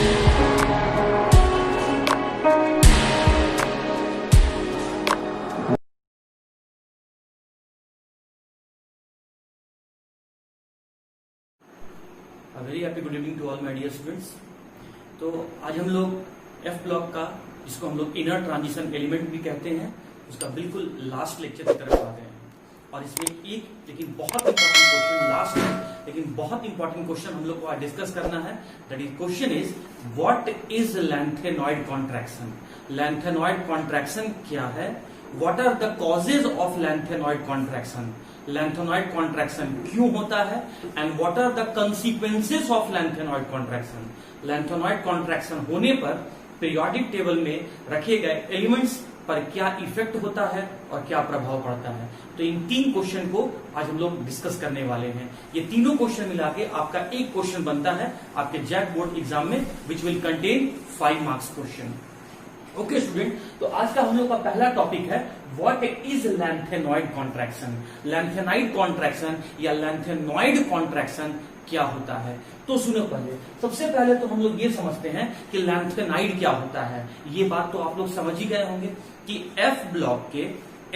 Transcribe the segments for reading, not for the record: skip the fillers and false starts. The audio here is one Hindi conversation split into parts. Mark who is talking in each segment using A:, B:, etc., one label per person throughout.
A: Very happy good evening to all my dear students. तो आज हम लोग एफ ब्लॉक का, जिसको हम लोग इनर ट्रांजिशन एलिमेंट भी कहते हैं, उसका बिल्कुल लास्ट लेक्चर की तरफ आते हैं। और इसमें एक लेकिन बहुत इंपॉर्टेंट क्वेश्चन लास्ट है, लेकिन बहुत इंपॉर्टेंट क्वेश्चन हम लोग को आज डिस्कस करना है। That is question is what is lanthanoid contraction. Lanthanoid contraction क्या है? What are the causes of lanthanoid contraction. Lanthanoid contraction क्यों होता है and what are the consequences of lanthanoid contraction. Lanthanoid contraction होने पर पीरियोडिक टेबल में रखे गए एलिमेंट्स पर क्या इफेक्ट होता है और क्या प्रभाव पड़ता है। तो इन तीन क्वेश्चन को आज हम लोग डिस्कस करने वाले हैं। ये तीनों क्वेश्चन मिला के आपका एक क्वेश्चन बनता है आपके जैक बोर्ड एग्जाम में, which will contain 5 marks question. Okay student, तो आज का हम लोग का पहला टॉपिक है what is lanthanoid contraction. Lanthanoid contraction या लैंथेनॉइड कॉन्ट्रैक्शन क्या होता है। तो सुनो, पहले सबसे पहले तो हम लोग ये समझते हैं कि लैंथेनॉइड क्या होता है। ये बात तो आप लोग समझ ही गए होंगे कि एफ ब्लॉक के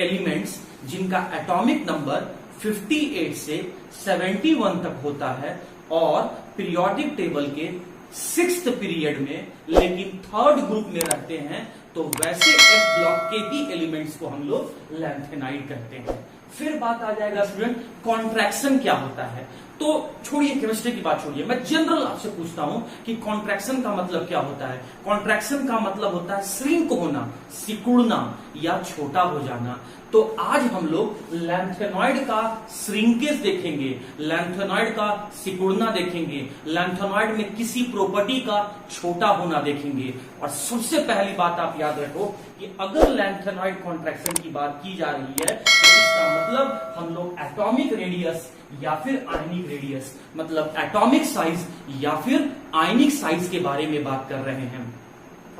A: एलिमेंट्स जिनका एटॉमिक नंबर 58 से 71 तक होता है और पीरियोडिक टेबल के 6th पीरियड में लेकिन 3rd ग्रुप में रहते हैं, तो वैसे एफ ब्लॉक के ही एलिमेंट्स को हम लोग लैंथेनॉइड कहते हैं। फिर बात आ जाएगा स्टूडेंट, कॉन्ट्रैक्शन क्या होता है। तो छोड़िए केमिस्ट्री की बात छोड़िए, मैं जनरल आपसे पूछता हूं कि कॉन्ट्रैक्शन का मतलब क्या होता है। कॉन्ट्रैक्शन का मतलब होता है श्रिंक होना, सिकुड़ना या छोटा हो जाना। तो आज हम लोग लैंथेनॉइड का श्रिंकेज देखेंगे, लैंथेनॉइड का सिकुड़ना देखेंगे, लैंथेनॉइड में किसी प्रॉपर्टी का छोटा होना देखेंगे। और सबसे पहली बात आप याद रखो कि अगर लैंथेनॉइड कॉन्ट्रैक्शन की बात की जा रही है तो इसका मतलब हम लोग एटॉमिक रेडियस या फिर आयनिक रेडियस, मतलब एटॉमिक साइज या फिर आयनिक साइज के बारे में बात कर रहे हैं।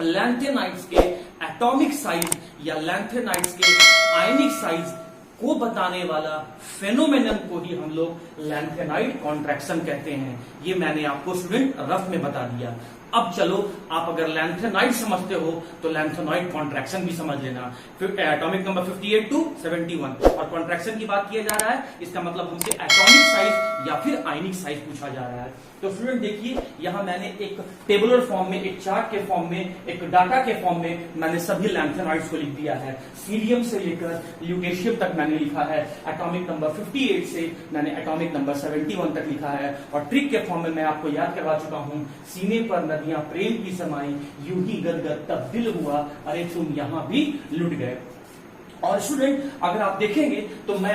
A: लैंथेनाइड्स के एटॉमिक साइज या लैंथेनाइड्स के आयनिक साइज को बताने वाला फेनोमेनन को ही हम लोग लैंथेनॉइड कॉन्ट्रैक्शन कहते हैं। ये मैंने आपको स्टूडेंट रफ में बता दिया। अब चलो, आप अगर लैंथेनॉइड समझते हो तो लैंथेनॉइड कॉन्ट्रैक्शन भी समझ लेना। फिर एटॉमिक नंबर 58 to 71 और कॉन्ट्रैक्शन की बात किया जा रहा है, इसका मतलब हमसे एटॉमिक साइज या फिर आयनिक साइज पूछा जा रहा है। तो स्टूडेंट देखिए, यहां मैंने एक टेबुलर फॉर्म में, एक चार्ट के फॉर्म में, एक डाटा के फॉर्म में मैंने सभी लैंथेनॉइड्स को लिख दिया है। सीरियम से लेकर ल्यूटेशियम तक मैंने लिखा है, एटॉमिक नंबर 58 से मैंने एटॉमिक नंबर 71 तक लिखा है। और ट्रिक के फॉर्म में मैं आपको याद करवा चुका हूं, सीने पर नदियां प्रेम की समाई, यूं ही गदगद तब दिल हुआ, अरे तुम यहां भी लुट गए। और स्टूडेंट अगर आप देखेंगे तो मैं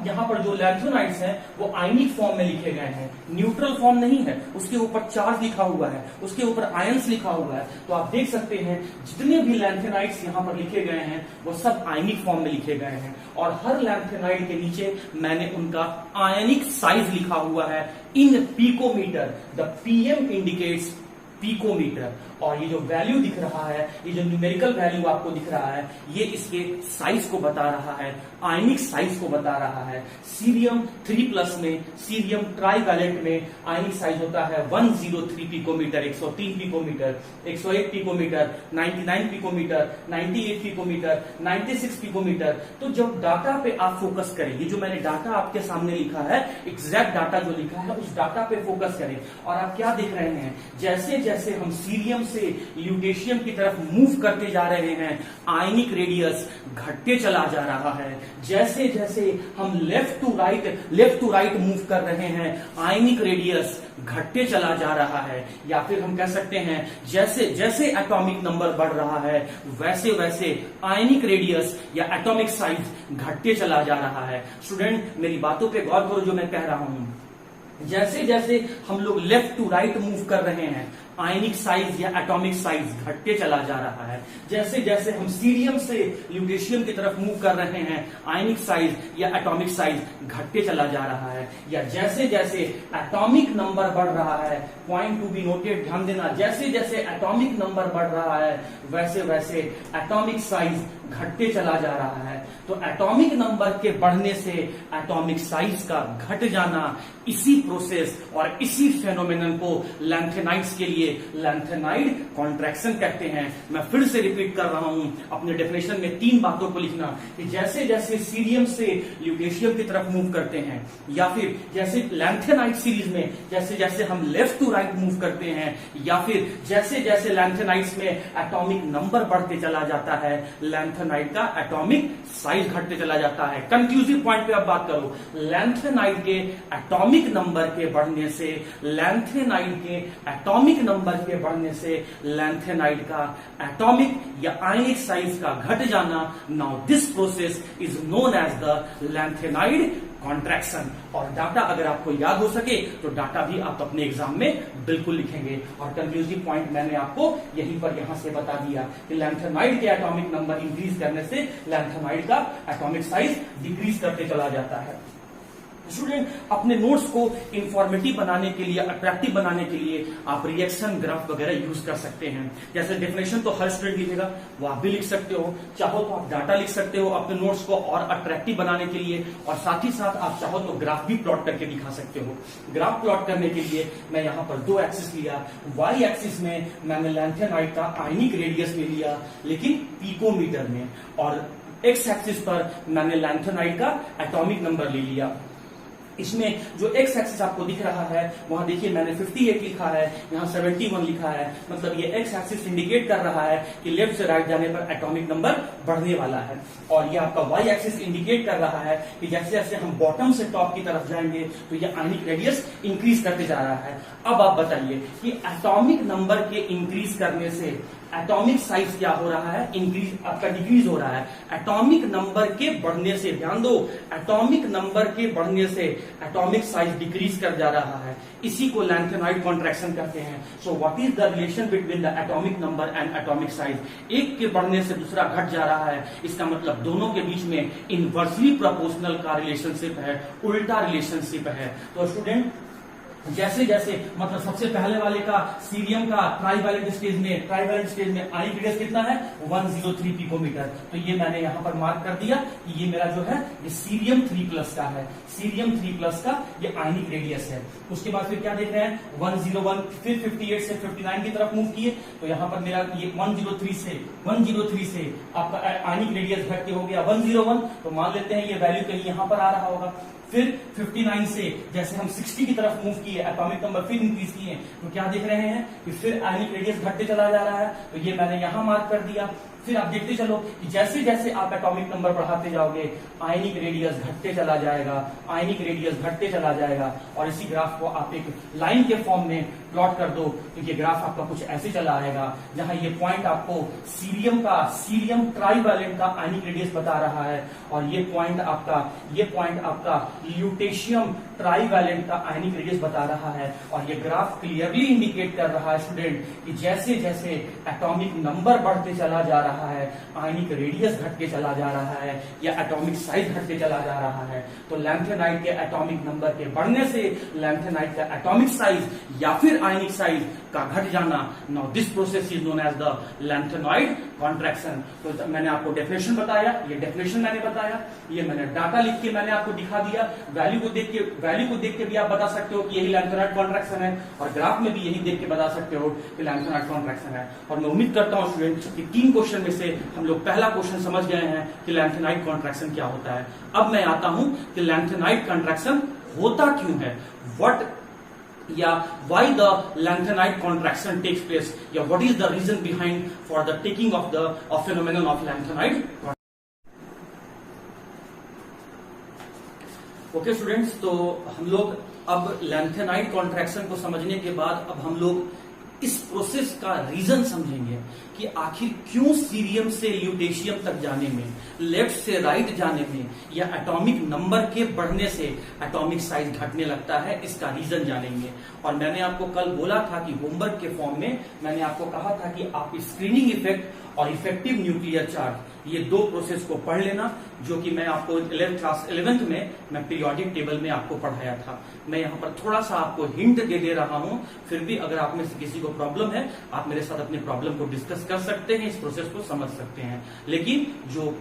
A: यहां पर जो लैंथेनॉइड्स हैं वो आयनिक फॉर्म में लिखे गए हैं, न्यूट्रल फॉर्म नहीं है। उसके ऊपर चार्ज लिखा हुआ है, उसके ऊपर आयंस लिखा हुआ है। तो आप देख सकते हैं जितने भी लैंथेनॉइड्स यहां पर लिखे गए हैं वो सब आयनिक फॉर्म में लिखे गए हैं। और हर लैंथेनॉइड के नीचे मैंने उनका आयनिक साइज लिखा हुआ है in picometer. The PM indicates picometer. और ये जो वैल्यू दिख रहा है, ये जो न्यूमेरिकल वैल्यू आपको दिख रहा है, ये इसके साइज को बता रहा है, आयनिक साइज को बता रहा है। सीरियम 3+ में, सीरियम ट्राइवैलेंट में आयनिक साइज होता है 103 picometer, 103 picometer, 101 picometer, 99 picometer, 98 picometer, 96 picometer. तो जब डाटा पे आप फोकस करें, ये जो मैंने डाटा आपके सामने लिखा है, एग्जैक्ट डाटा जो लिखा है उस डाटा पे फोकस करें। और आप क्या देख रहे हैं, जैसे जैसे हम सीरियम से ल्यूटेशियम की तरफ मूव करते जा रहे हैं, आयनिक रेडियस घटते चला जा रहा है। जैसे जैसे हम लेफ्ट टू राइट मूव कर रहे हैं, आयनिक रेडियस घटते चला जा रहा है। या फिर हम कह सकते हैं जैसे जैसे एटॉमिक नंबर बढ़ रहा है वैसे वैसे आयनिक रेडियस या एटॉमिक साइज घटते चला जा रहा है। स्टूडेंट मेरी बातों पे गौर करो जो मैं कह रहा हूं। जैसे जैसे हम लोग लेफ्ट टू राइट मूव कर रहे हैं, आयनिक साइज या एटॉमिक साइज घटते चला जा रहा है। जैसे जैसे हम सीरियम से ल्यूटेशियम की तरफ मूव कर रहे हैं, आयनिक साइज या एटॉमिक साइज घटते चला जा रहा है। या जैसे जैसे एटॉमिक नंबर बढ़ रहा है, पॉइंट टू बी नोटेड, ध्यान देना, जैसे जैसे एटॉमिक नंबर बढ़ रहा है वैसे वैसे एटॉमिक साइज घटते चला जा रहा है। तो एटॉमिक नंबर के बढ़ने से एटॉमिक साइज का घट जाना, इसी प्रोसेस और इसी फेनोमेनन को लैंथेनाइड्स के लिए लैंथेनाइड कॉन्ट्रैक्शन कहते हैं। मैं फिर से रिपीट कर रहा हूं, अपने डेफिनेशन में 3 बातों को लिखना कि जैसे जैसे सीरियम से ल्यूटेशियम की तरफ मूव करते हैं, या फिर जैसे लैंथेनाइड सीरीज में जैसे जैसे हम लेफ्ट टू राइट मूव करते हैं, या फिर जैसे जैसे लैंथेनाइड्स में एटॉमिक नंबर बढ़ते चला जाता है, लैंथेनाइड का एटॉमिक साइज घटते चला जाता है। कंक्लूसिव पॉइंट पे अब बात करो, लैंथेनाइड के एटॉमिक नंबर के बढ़ने से, लैंथेनाइड के एटॉमिक नंबर के बढ़ने से लैंथेनाइड का एटॉमिक या आयनिक साइज का घट जाना, now this process is known as the lanthanide contraction. और डाटा अगर आपको याद हो सके तो डाटा भी आप अपने एग्जाम में बिल्कुल लिखेंगे। और कंक्लूसिव पॉइंट मैंने आपको यहीं पर यहां से बता दिया कि लैंथेनाइड के एटॉमिक नंबर इंक्रीज करने से लैंथेनाइड का एटॉमिक साइज डिक्रीज करते चला जाता है। स्टूडेंट, अपने नोट्स को इंफॉर्मेटिव बनाने के लिए, अट्रैक्टिव बनाने के लिए आप रिएक्शन ग्राफ वगैरह यूज कर सकते हैं। जैसे डेफिनेशन तो हर स्टूडेंट लिखेगा, वो आप भी लिख सकते हो, चाहो तो आप डाटा लिख सकते हो अपने नोट्स को और अट्रैक्टिव बनाने के लिए, और साथ ही साथ आप चाहो तो ग्राफ भी प्लॉट करके दिखा सकते हो। ग्राफ प्लॉट करने के लिए मैं यहाँ पर 2 एक्सिस लिया। वाई एक्सिस में मैंने लैंथेनाइड का आयनिक रेडियस ले लिया, लेकिन पिकोमीटर में, और एक्स एक्सिस पर मैंने लैंथेनाइड का एटॉमिक नंबर ले लिया। इसमें जो एक्स एक्सिस आपको दिख रहा है वहां देखिए मैंने 58 लिखा है, यहाँ 71 लिखा है, मतलब ये एक्स एक्सिस इंडिकेट कर रहा है कि लेफ्ट से राइट जाने पर एटॉमिक नंबर बढ़ने वाला है। और ये आपका वाई एक्सिस इंडिकेट कर रहा है कि जैसे जैसे हम बॉटम से टॉप की तरफ जाएंगे तो ये आयनिक रेडियस इंक्रीज करते जा रहा है। अब आप बताइए कि एटॉमिक नंबर के इंक्रीज करने से एटॉमिक साइज क्या हो रहा है, इंक्रीज, आपका डिक्रीज हो रहा है। एटॉमिक नंबर के बढ़ने से, ध्यान दो, एटॉमिक नंबर के बढ़ने से एटॉमिक साइज डिक्रीज कर जा रहा है। इसी को लैंथेनाइड कॉन्ट्रैक्शन कहते हैं। So what is the relation between the atomic number and atomic size? एक के बढ़ने से दूसरा घट जा रहा है, इसका मतलब दोनों के बीच में इनवर्सली प्रोपोर्शनल का रिलेशनशिप है, उल्टा रिलेशनशिप है। तो स्टूडेंट, जैसे जैसे, मतलब सबसे पहले वाले का सीरियम का ट्राइवैलेंट स्टेज में आयनिक रेडियस कितना है, 103 पिकोमीटर। तो ये मैंने यहां पर मार्क कर दिया कि ये मेरा जो है ये सीरियम 3+ का है, सीरियम 3+ का ये आयनिक रेडियस है। उसके बाद फिर क्या देख रहे हैं, 101, फिर 58 से 59 की तरफ मूव किए, तो यहाँ पर मेरा ये 103 से आपका आयनिक रेडियस घट के हो गया 101। तो मान लेते हैं ये वैल्यू कहीं यहां पर आ रहा होगा। फिर 59 से जैसे हम 60 की तरफ मूव किए, एटॉमिक नंबर फिर इंक्रीज किए, तो क्या देख रहे हैं कि फिर आयनिक रेडियस घटते चला जा रहा है। तो ये मैंने यहां मार्क कर दिया। फिर आप देखते चलो कि जैसे जैसे आप एटॉमिक नंबर बढ़ाते जाओगे आयनिक रेडियस घटते चला जाएगा, आयनिक रेडियस घटते चला जाएगा। और इसी ग्राफ को आप एक लाइन के फॉर्म में प्लॉट कर दो तो ये ग्राफ आपका कुछ ऐसे चला आएगा, जहां ये पॉइंट आपको सीरियम ट्राइवैलेंट का आयनिक रेडियस बता रहा है, और ये पॉइंट आपका ल्यूटेशियम ट्राइवैलेंट का आयनिक रेडियस बता रहा है। और ये ग्राफ क्लियरली इंडिकेट कर रहा है स्टूडेंट कि जैसे जैसे एटॉमिक नंबर बढ़ते चला जा रहा है, आयनिक रेडियस घटते चला जा रहा है, या एटॉमिक साइज घटते चला जा रहा है। तो लैंथेनाइड के एटॉमिक नंबर के बढ़ने से लैंथेनाइड का एटॉमिक साइज या फिर आयनिक साइज का घट जाना, now this process is known as the lanthanide contraction. तो मैंने आपको डेफिनेशन बताया, ये डेफिनेशन मैंने बताया, ये मैंने डाटा लिख के मैंने आपको दिखा दिया। वैल्यू को देख के भी आप बता सकते हो कि यही लैंथेनाइड कॉन्ट्रैक्शन है, और ग्राफ में भी यही देख के बता सकते हो कि लैंथेनाइड कॉन्ट्रैक्शन है। और मैं उम्मीद करता हूं स्टूडेंट कि 3 क्वेश्चन में से हम लोग पहला क्वेश्चन समझ गए हैं कि लैंथेनाइड कॉन्ट्रैक्शन क्या होता है। अब मैं आता हूं कि लैंथेनाइड कॉन्ट्रैक्शन होता क्यों है, या why the lanthanide contraction takes place, या what is the reason behind for the taking of the phenomenon of lanthanide. Okay students, तो हम लोग अब लैंथेनाइड कॉन्ट्रैक्शन को समझने के बाद अब हम लोग इस प्रोसेस का रीजन समझेंगे कि आखिर क्यों सीरियम से ल्यूटेशियम तक जाने में, लेफ्ट से राइट जाने में, या एटॉमिक नंबर के बढ़ने से एटॉमिक साइज घटने लगता है, इसका रीजन जानेंगे। और मैंने आपको कल बोला था कि होमवर्क के फॉर्म में मैंने आपको कहा था कि आप स्क्रीनिंग इफेक्ट और इफेक्टिव न्यूक्लियर चार्ज, ये 2 प्रोसेस को पढ़ लेना, जो कि मैं आपको क्लास 11th में मैं पीरियोडिक टेबल में आपको पढ़ाया था। मैं यहाँ पर थोड़ा सा आपको हिंट दे रहा हूं, फिर भी अगर आप में से किसी को प्रॉब्लम है आप मेरे साथ अपनी प्रॉब्लम को डिस्कस कर सकते हैं, इस प्रोसेस को समझ सकते हैं। लेकिन जो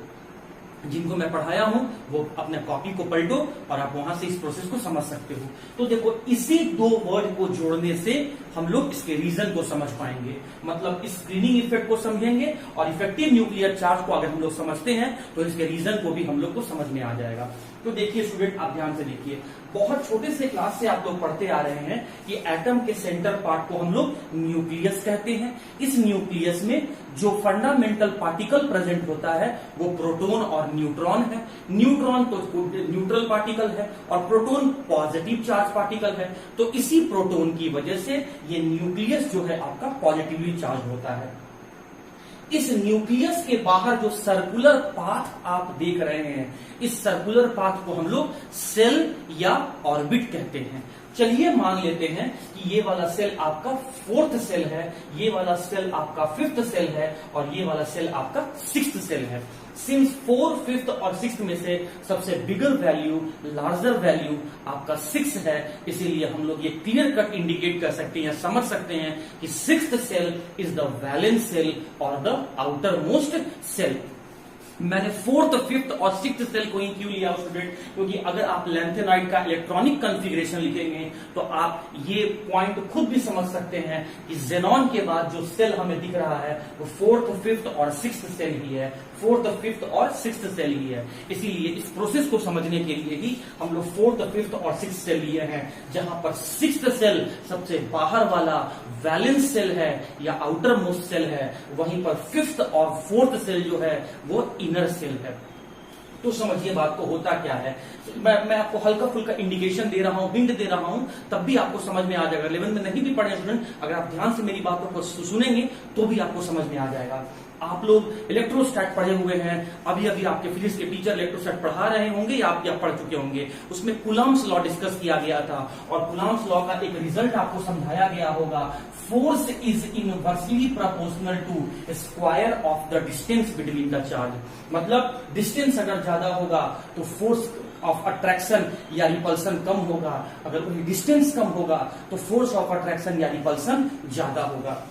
A: जिनको मैं पढ़ाया हूं वो अपने कॉपी को पलटो और आप वहां से इस प्रोसेस को समझ सकते हो। तो देखो, इसी दो वर्ड को जोड़ने से हम लोग इसके रीजन को समझ पाएंगे, मतलब स्क्रीनिंग इफेक्ट को समझेंगे और इफेक्टिव न्यूक्लियर चार्ज को अगर हम लोग समझते हैं तो इसके रीजन को भी हम लोग को समझ में आ जाएगा। तो देखिए स्टूडेंट, आप ध्यान से देखिए, बहुत छोटे से क्लास से आप लोग पढ़ते आ रहे हैं कि एटम के सेंटर पार्ट को हम लोग न्यूक्लियस कहते हैं। इस न्यूक्लियस में जो फंडामेंटल पार्टिकल प्रेजेंट होता है वो प्रोटॉन और न्यूट्रॉन है। न्यूट्रॉन तो न्यूट्रल पार्टिकल है और प्रोटॉन पॉजिटिव चार्ज पार्टिकल है। तो इसी प्रोटॉन की वजह से ये न्यूक्लियस जो है आपका पॉजिटिवली चार्ज होता है। इस न्यूक्लियस के बाहर जो सर्कुलर पाथ आप देख रहे हैं, इस सर्कुलर पाथ को हम लोग सेल या ऑर्बिट कहते हैं। चलिए मान लेते हैं कि ये वाला सेल आपका 4th सेल है, ये वाला सेल आपका 5th सेल है और ये वाला सेल आपका 6th सेल है। सिंस 4, 5th और 6th में से सबसे बिगर वैल्यू, लार्जर वैल्यू आपका 6 है, इसीलिए हम लोग ये क्लियर कट इंडिकेट कर सकते हैं या समझ सकते हैं कि 6th shell is the valence shell और द आउटर मोस्ट सेल। मैंने 4th, 5th और 6th सेल को ही क्यों लिया स्टूडेंट, क्योंकि अगर आप लैंथेनाइड का इलेक्ट्रॉनिक कॉन्फ़िगरेशन लिखेंगे तो आप ये पॉइंट खुद भी समझ सकते हैं कि ज़ेनॉन के बाद जो सेल हमें दिख रहा है वो 4th, 5th और 6th सेल ही है, 4th, 5th और 6th सेल ही है। इसीलिए इस प्रोसेस को समझने के लिए ही हम लोग 4th, 5th और 6th सेल लिए हैं, जहां पर 6th सेल सबसे बाहर वाला वैलेंस सेल है या आउटर मोस्ट सेल है, वहीं पर 5th और 4th सेल जो है वो इनर सेल है। तो समझिए बात को होता क्या है। मैं आपको हल्का फुल्का इंडिकेशन दे रहा हूं, हिंट दे रहा हूं, तब भी आपको समझ में आ जाएगा। 11th में नहीं भी पढ़े स्टूडेंट, अगर आप ध्यान से मेरी बातों को सुनेंगे तो भी आपको समझ में आ जाएगा। आप लोग इलेक्ट्रोस्टैट पढ़े हुए हैं, अभी अभी आपके फिजिक्स के टीचर इलेक्ट्रोस्टैट पढ़ा रहे होंगे या आप पढ़ चुके होंगे। उसमें कूलम्ब्स लॉ डिस्कस किया गया था और कूलम्ब्स लॉ का एक रिजल्ट आपको समझाया गया होगा, force is inversely proportional to square of the distance between the charge. मतलब डिस्टेंस अगर ज्यादा होगा तो फोर्स ऑफ अट्रैक्शन या रिपल्सन कम होगा, अगर कोई डिस्टेंस कम होगा तो फोर्स ऑफ अट्रैक्शन या रिपल्सन ज्यादा होगा।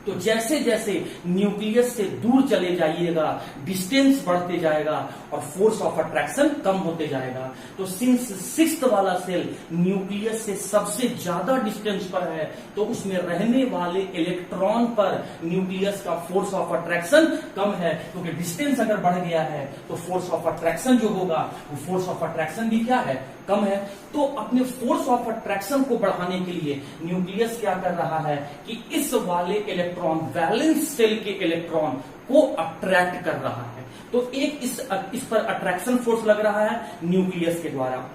A: तो जैसे जैसे न्यूक्लियस से दूर चले जाइएगा डिस्टेंस बढ़ते जाएगा और फोर्स ऑफ अट्रैक्शन कम होते जाएगा। तो सिंस 6th वाला सेल न्यूक्लियस से सबसे ज्यादा डिस्टेंस पर है तो उसमें रहने वाले इलेक्ट्रॉन पर न्यूक्लियस का फोर्स ऑफ अट्रैक्शन कम है, क्योंकि डिस्टेंस अगर बढ़ गया है तो फोर्स ऑफ अट्रैक्शन जो होगा वो फोर्स ऑफ अट्रैक्शन भी क्या है, कम है। तो अपने फोर्स ऑफ अट्रैक्शन को बढ़ाने के लिए न्यूक्लियस क्या कर रहा है कि इस वाले इलेक्ट्रॉन, वैलेंस सेल के इलेक्ट्रॉन को अट्रैक्ट कर रहा है। तो एक इस पर अट्रैक्शन फोर्स लग रहा है न्यूक्लियस के द्वारा।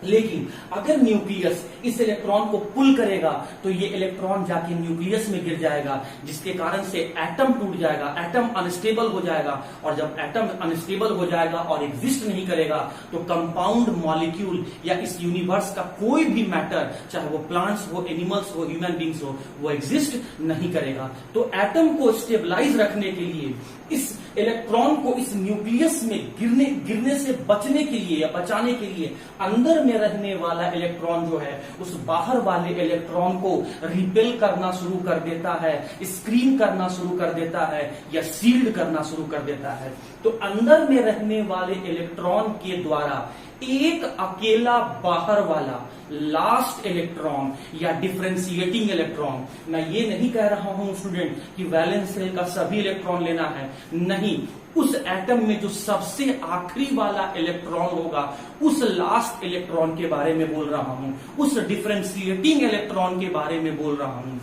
A: लेकिन अगर न्यूक्लियस इस इलेक्ट्रॉन को पुल करेगा तो ये इलेक्ट्रॉन जाके न्यूक्लियस में गिर जाएगा, जिसके कारण से एटम टूट जाएगा, एटम अनस्टेबल हो जाएगा। और जब एटम अनस्टेबल हो जाएगा और एग्जिस्ट नहीं करेगा तो कंपाउंड मॉलिक्यूल या इस यूनिवर्स का कोई भी मैटर, चाहे वो प्लांट्स हो, एनिमल्स हो, ह्यूमन बींग्स हो, वो एग्जिस्ट नहीं करेगा। तो एटम को स्टेबलाइज रखने के लिए, इस इलेक्ट्रॉन को इस न्यूक्लियस में गिरने से बचने के लिए या बचाने के लिए अंदर में रहने वाला इलेक्ट्रॉन जो है उस बाहर वाले इलेक्ट्रॉन को रिपेल करना शुरू कर देता है, स्क्रीन करना शुरू कर देता है या शील्ड करना शुरू कर देता है। तो अंदर में रहने वाले इलेक्ट्रॉन के द्वारा एक अकेला बाहर वाला लास्ट इलेक्ट्रॉन या डिफरेंशिएटिंग इलेक्ट्रॉन, मैं ये नहीं कह रहा हूं स्टूडेंट कि वैलेंस सेल का सभी इलेक्ट्रॉन लेना है, नहीं, उस एटम में जो सबसे आखिरी वाला इलेक्ट्रॉन होगा उस लास्ट इलेक्ट्रॉन के बारे में बोल रहा हूं, उस डिफरेंशिएटिंग इलेक्ट्रॉन के बारे में बोल रहा हूं।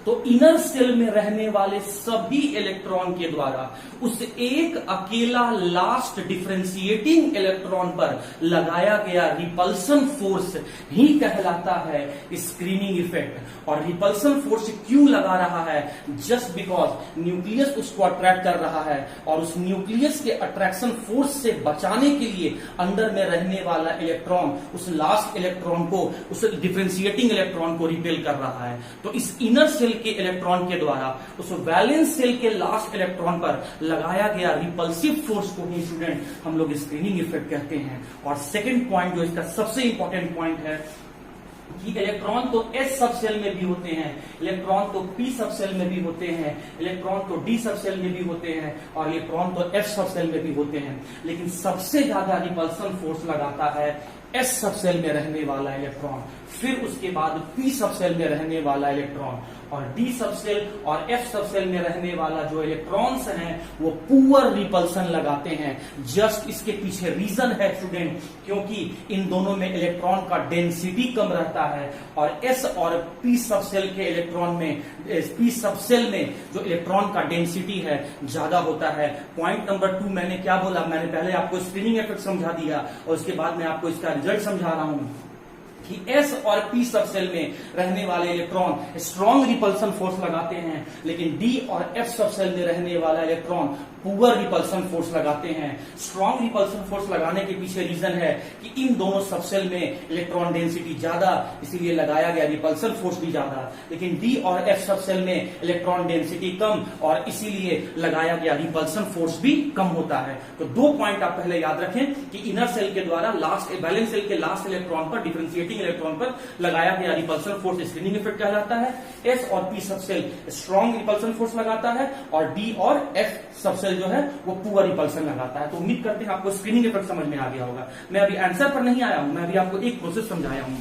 A: तो इनर सेल में रहने वाले सभी इलेक्ट्रॉन के द्वारा उस एक अकेला लास्ट डिफरेंशिएटिंग इलेक्ट्रॉन पर लगाया गया रिपल्सन फोर्स ही कहलाता है स्क्रीनिंग इफेक्ट। और रिपल्सन फोर्स क्यों लगा रहा है? जस्ट बिकॉज न्यूक्लियस उसको अट्रैक्ट कर रहा है और उस न्यूक्लियस के अट्रैक्शन फोर्स से बचाने के लिए अंदर में रहने वाला इलेक्ट्रॉन उस लास्ट इलेक्ट्रॉन को, उस डिफरेंशिएटिंग इलेक्ट्रॉन को रिपेल कर रहा है। तो इस इनर सेल के इलेक्ट्रॉन के द्वारा उस वैलेंस सेल के लास्ट इलेक्ट्रॉन पर लगाया गया रिपल्सिव फोर्स को ही स्टूडेंट हम लोग स्क्रीनिंग इफेक्ट कहते हैं। और सेकंड पॉइंट जो इसका सबसे इंपॉर्टेंट पॉइंट है कि इलेक्ट्रॉन तो s सब सेल में भी होते हैं, इलेक्ट्रॉन तो p सब सेल में भी होते हैं, इलेक्ट्रॉन तो d सब सेल में भी होते हैं और इलेक्ट्रॉन तो f सब सेल में भी होते हैं, लेकिन सबसे ज्यादा रिपल्सन फोर्स लगाता है s सब सेल में रहने वाला इलेक्ट्रॉन, फिर उसके बाद p सब सेल में रहने वाला इलेक्ट्रॉन और d सब सेल और f सब सेल में रहने वाला जो इलेक्ट्रॉन्स हैं वो पुअर रिपल्सन लगाते हैं। जस्ट इसके पीछे रीजन है स्टूडेंट, क्योंकि इन दोनों में इलेक्ट्रॉन का डेंसिटी कम रहता है और s और p सब सेल के इलेक्ट्रॉन में, p सब सेल में जो इलेक्ट्रॉन का डेंसिटी है ज्यादा होता है। पॉइंट नंबर 2 मैंने क्या बोला, मैंने पहले आपको स्क्रीनिंग इफेक्ट समझा दिया और उसके बाद मैं आपको इसका रिजल्ट समझा रहा हूं कि S और P सब सेल में रहने वाले इलेक्ट्रॉन स्ट्रॉन्ग रिपल्सन फोर्स लगाते हैं, लेकिन D और F सब सेल में रहने वाला इलेक्ट्रॉन पुअर रिपल्सन फोर्स लगाते हैं। स्ट्रॉन्ग रिपल्सन फोर्स लगाने के पीछे रीजन है कि इन दोनों सब सेल में इलेक्ट्रॉन डेंसिटी ज्यादा, इसीलिए लगाया गया रिपल्सन फोर्स भी ज्यादा, लेकिन D और F सब सेल में इलेक्ट्रॉन डेंसिटी कम और इसीलिए लगाया गया रिपल्सन फोर्स भी कम होता है। तो 2 पॉइंट आप पहले याद रखें कि इनर सेल के द्वारा लास्ट वैलेंस सेल के लास्ट इलेक्ट्रॉन पर, डिफरेंशिएटिंग इलेक्ट्रॉन पर लगाया गया रिपल्सन फोर्स स्क्रीनिंग इफेक्ट कहलाता है। S और P सब सेल स्ट्रॉन्ग रिपल्सन फोर्स लगाता है और D और F सब सेल जो है वो पुअर रिपल्सन लगाता है। तो उम्मीद करते हैं आपको स्क्रीनिंग इफेक्ट समझ में आ गया होगा। मैं अभी आंसर पर नहीं आया हूं, मैं अभी आपको एक प्रोसेस समझाया हूं।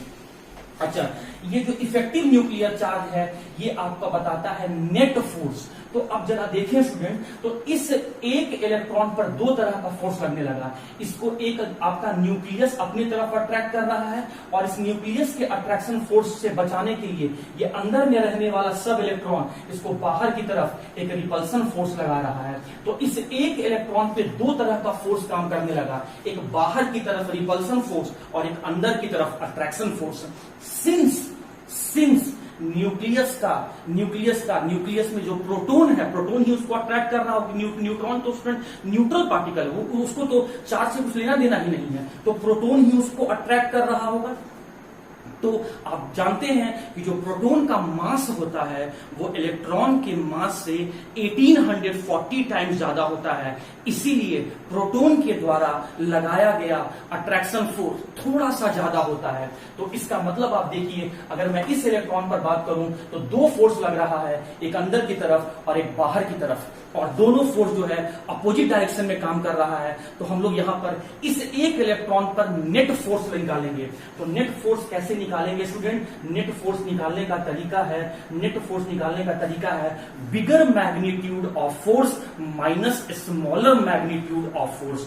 A: अच्छा, ये जो इफेक्टिव न्यूक्लियर चार्ज है ये आपका बताता है नेट फोर्स। तो अब जरा देखें स्टूडेंट, तो इस एक इलेक्ट्रॉन पर 2 तरह का फोर्स लगने लगा। इसको एक आपका न्यूक्लियस अपनी तरफ अट्रैक्ट कर रहा है और इस न्यूक्लियस के अट्रैक्शन फोर्स से बचाने के लिए ये अंदर में रहने वाला सब इलेक्ट्रॉन इसको बाहर की तरफ एक रिपल्सन फोर्स लगा रहा है। तो इस एक इलेक्ट्रॉन पे 2 तरह का फोर्स काम करने लगा, एक बाहर की तरफ रिपल्सन फोर्स और एक अंदर की तरफ अट्रैक्शन फोर्स। सिंस न्यूक्लियस में जो प्रोटॉन है, प्रोटॉन ही उसको अट्रैक्ट कर रहा होगा। न्यूट्रॉन तो न्यूट्रल पार्टिकल है, उसको तो चार्ज से कुछ लेना देना ही नहीं है, तो प्रोटॉन ही उसको अट्रैक्ट कर रहा होगा। तो आप जानते हैं कि जो प्रोटॉन का मास होता है वो इलेक्ट्रॉन के मास से 1840 टाइम्स ज्यादा होता है, इसीलिए प्रोटॉन के द्वारा लगाया गया अट्रैक्शन फोर्स थोड़ा सा ज्यादा होता है। तो इसका मतलब आप देखिए, अगर मैं इस इलेक्ट्रॉन पर बात करूं तो 2 फोर्स लग रहा है, एक अंदर की तरफ और एक बाहर की तरफ, और दोनों फोर्स जो है अपोजिट डायरेक्शन में काम कर रहा है। तो हम लोग यहां पर इस एक इलेक्ट्रॉन पर नेट फोर्स निकालेंगे। तो नेट फोर्स कैसे निकालेंगे स्टूडेंट? नेट फोर्स निकालने का तरीका है bigger magnitude of force minus smaller magnitude of force.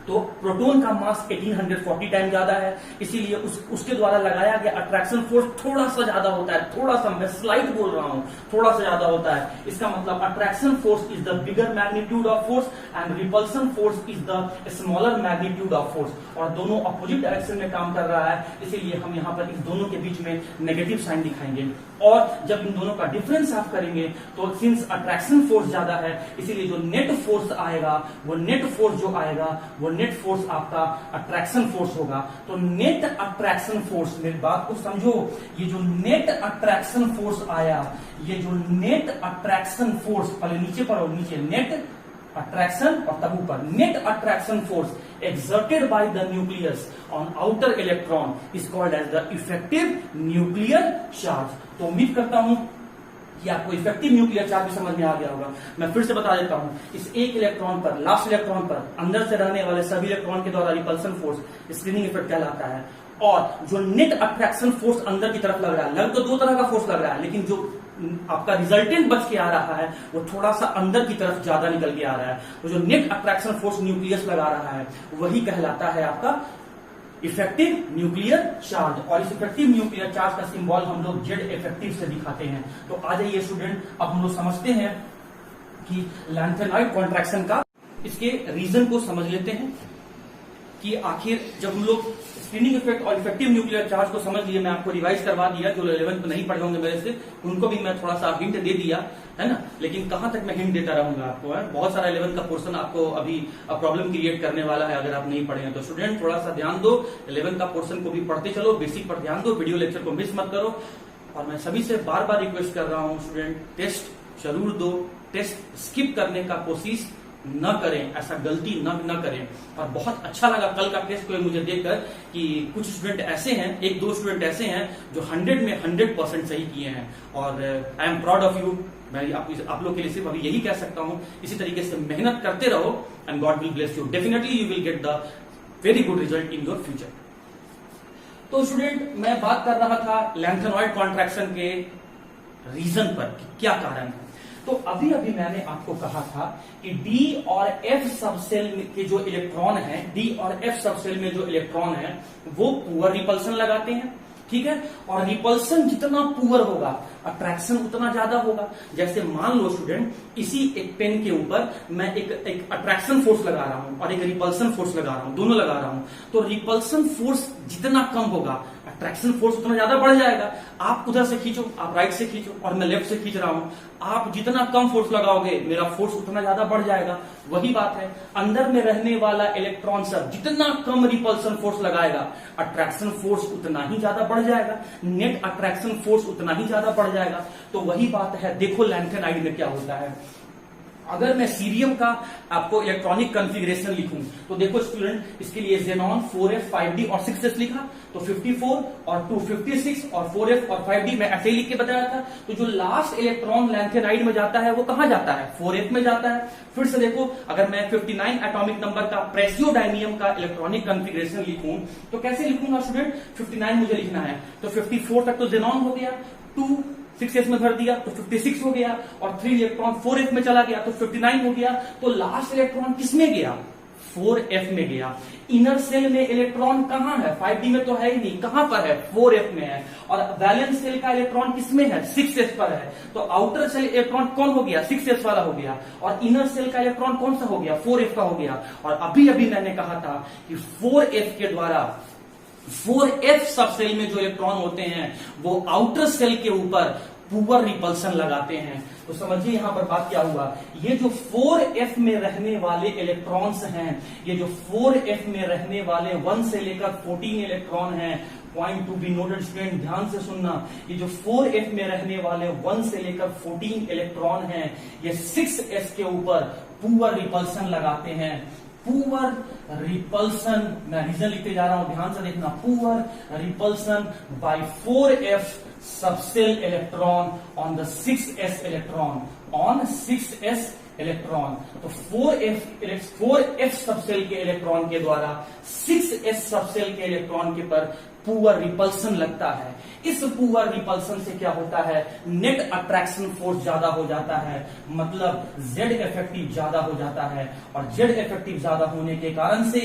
A: तो प्रोटॉन का मास 1840 टाइम ज्यादा है, इसीलिए उसके द्वारा लगाया गया अट्रैक्शन फोर्स थोड़ा सा ज्यादा होता है। थोड़ा सा, मैं स्लाइट बोल रहा हूं, थोड़ा सा ज्यादा होता है। इसका मतलब attraction force is the bigger magnitude of force and repulsion force is the smaller magnitude of force. और दोनों अपोजिट डायरेक्शन में काम कर रहा है, इसीलिए हम यहाँ पर इन दोनों के बीच में नेगेटिव साइन दिखाएंगे। और जब इन दोनों का डिफरेंस आप करेंगे तो सिंस अट्रैक्शन फोर्स ज्यादा है, इसीलिए जो नेट फोर्स आएगा वो नेट फोर्स आपका अट्रैक्शन फोर्स होगा। तो नेट अट्रैक्शन फोर्स, मेरी बात को समझो, ये जो नेट अट्रैक्शन फोर्स आया, ये जो नेट अट्रैक्शन फोर्स, पहले नीचे पर और नीचे नेट अट्रैक्शन और तब ऊपर, net attraction force exerted by the nucleus on outer electron is called as the effective nuclear charge। तो उम्मीद करता हूं कि आपको इफेक्टिव न्यूक्लियर चार्ज भी समझ में आ गया होगा। मैं फिर से बता देता हूं, इस एक इलेक्ट्रॉन पर, लास्ट इलेक्ट्रॉन पर अंदर से रहने वाले सभी इलेक्ट्रॉन के द्वारा रिपल्सन फोर्स स्क्रीनिंग इफेक्ट कहलाता है। और जो नेट अट्रैक्शन फोर्स अंदर की तरफ लग रहा है, लग तो 2 तरह का फोर्स लग रहा है, लेकिन जो आपका रिजल्टेंट बच के आ रहा है वो थोड़ा सा अंदर की तरफ ज्यादा निकल के आ रहा है। तो जो नेट अट्रैक्शन फोर्स न्यूक्लियस लगा रहा है वही कहलाता है आपका इफेक्टिव न्यूक्लियर चार्ज। और इस इफेक्टिव न्यूक्लियर चार्ज का सिंबल हम लोग जेड इफेक्टिव से दिखाते हैं। तो आ जाइए स्टूडेंट, अब हम लोग समझते हैं कि लैंथेनॉइड कॉन्ट्रैक्शन का, इसके रीजन को समझ लेते हैं कि आखिर जब हम लोग स्क्रीनिंग इफेक्ट और इफेक्टिव न्यूक्लियर चार्ज को समझ लिए, मैं आपको रिवाइज करवा दिया, जो 11th में नहीं पढ़े होंगे मेरे से उनको भी मैं थोड़ा सा हिंट दे दिया है ना, लेकिन कहां तक मैं हिंट देता रहूंगा आपको, है बहुत सारा 11th का पोर्शन आपको अभी प्रॉब्लम क्रिएट करने वाला है अगर आप नहीं पढ़े हैं। तो स्टूडेंट थोड़ा सा ध्यान दो, 11th का पोर्शन को भी पढ़ते चलो, बेसिक पर ध्यान दो, वीडियो लेक्चर को मिस मत करो। और मैं सभी से बार बार रिक्वेस्ट कर रहा हूं स्टूडेंट, टेस्ट जरूर दो, टेस्ट स्किप करने का कोशिश न करें, ऐसा गलती न करें। और बहुत अच्छा लगा कल का टेस्ट को मुझे देखकर कि कुछ स्टूडेंट ऐसे हैं, एक दो स्टूडेंट ऐसे हैं जो 100 में 100% सही किए हैं, और I am proud of you. मैं आप लोग के लिए सिर्फ अभी यही कह सकता हूं, इसी तरीके से मेहनत करते रहो and God will bless you. Definitely you will get the very good result in your future. तो स्टूडेंट, मैं बात कर रहा था लैंथेनॉइड कॉन्ट्रैक्शन के रीजन पर कि क्या कारण है। तो अभी अभी मैंने आपको कहा था कि डी और एफ सबसेल के जो इलेक्ट्रॉन है, डी और एफ सबसेल में जो इलेक्ट्रॉन है वो पुअर रिपल्सन लगाते हैं, ठीक है। और रिपल्सन जितना पुअर होगा अट्रैक्शन उतना ज्यादा होगा। जैसे मान लो स्टूडेंट, इसी एक पेन के ऊपर मैं एक अट्रैक्शन फोर्स लगा रहा हूं और एक रिपल्सन फोर्स लगा रहा हूं, दोनों लगा रहा हूं, तो रिपल्सन फोर्स जितना कम होगा अट्रैक्शन फोर्स उतना ज्यादा बढ़ जाएगा। आप उधर से खींचो, आप राइट से खींचो और मैं लेफ्ट से खींच रहा हूं, आप जितना कम फोर्स लगाओगे मेरा फोर्स उतना ज्यादा बढ़ जाएगा। वही बात है, अंदर में रहने वाला इलेक्ट्रॉन सब जितना कम रिपल्सन फोर्स लगाएगा अट्रैक्शन फोर्स उतना ही ज्यादा बढ़ जाएगा, नेट अट्रैक्शन फोर्स उतना ही ज्यादा बढ़ जाएगा। तो वही बात है, देखो लैंथेनाइड में क्या होता है। अगर मैं सीरियम का आपको इलेक्ट्रॉनिक कॉन्फ़िगरेशन लिखूं तो देखो स्टूडेंट, इसके लिए ज़ेनॉन 4f 5d और 6s लिखा, तो 54 और 2 56 और 4f और 5d मैं ऐसे ही लिख के बताया था। तो जो लास्ट इलेक्ट्रॉन लैंथेनाइड में जाता है वो कहां जाता है, 4f में जाता है। फिर से देखो, अगर मैं 59 एटॉमिक नंबर का प्रेसियोडायनियम का इलेक्ट्रॉनिक कॉन्फ़िगरेशन लिखूं तो कैसे लिखूंगा स्टूडेंट, 59 मुझे लिखना है तो 54 तक तो ज़ेनॉन हो गया, 2 6s में भर दिया तो 56 हो गया, और 3 इलेक्ट्रॉन 4f में चला गया तो 59 हो गया। तो लास्ट इलेक्ट्रॉन किस में गया, 4f में गया। इनर सेल में इलेक्ट्रॉन कहां है, 5d में तो है ही नहीं, कहां पर है, 4f में है। और वैलेंस सेल का इलेक्ट्रॉन किस में है, 6s पर है। तो आउटर सेल इलेक्ट्रॉन कौन हो गया, 6s वाला हो गया, और इनर सेल का इलेक्ट्रॉन कौन सा हो गया, 4f का हो गया। और अभी अभी मैंने कहा था कि 4f के द्वारा 4f सबसेल में जो इलेक्ट्रॉन होते हैं वो आउटर सेल के ऊपर पुअर रिपल्सन लगाते हैं। तो समझिए यहां पर बात क्या हुआ, ये जो 4f में रहने वाले इलेक्ट्रॉन्स हैं, ये जो 4f में रहने वाले 1 से लेकर 14 इलेक्ट्रॉन हैं, point to be noted student, ध्यान से सुनना, ये जो 4f में रहने वाले 1 से लेकर 14 इलेक्ट्रॉन हैं, ये 6s के ऊपर पुअर रिपल्सन लगाते हैं। पुअर रिपल्सन, मैं रीजन लिखते जा रहा हूं, ध्यान से देखना, poor repulsion by 4f subcell electron on the 6s electron, on 6s electron. तो 4f सबसेल के इलेक्ट्रॉन के द्वारा 6s सबसेल के इलेक्ट्रॉन के पर पुअर रिपल्सन लगता है। इस पुअर रिपल्सन से क्या होता है, नेट अट्रैक्शन फोर्स ज्यादा हो जाता है, मतलब जेड इफेक्टिव ज्यादा हो जाता है, और जेड इफेक्टिव ज्यादा होने के कारण से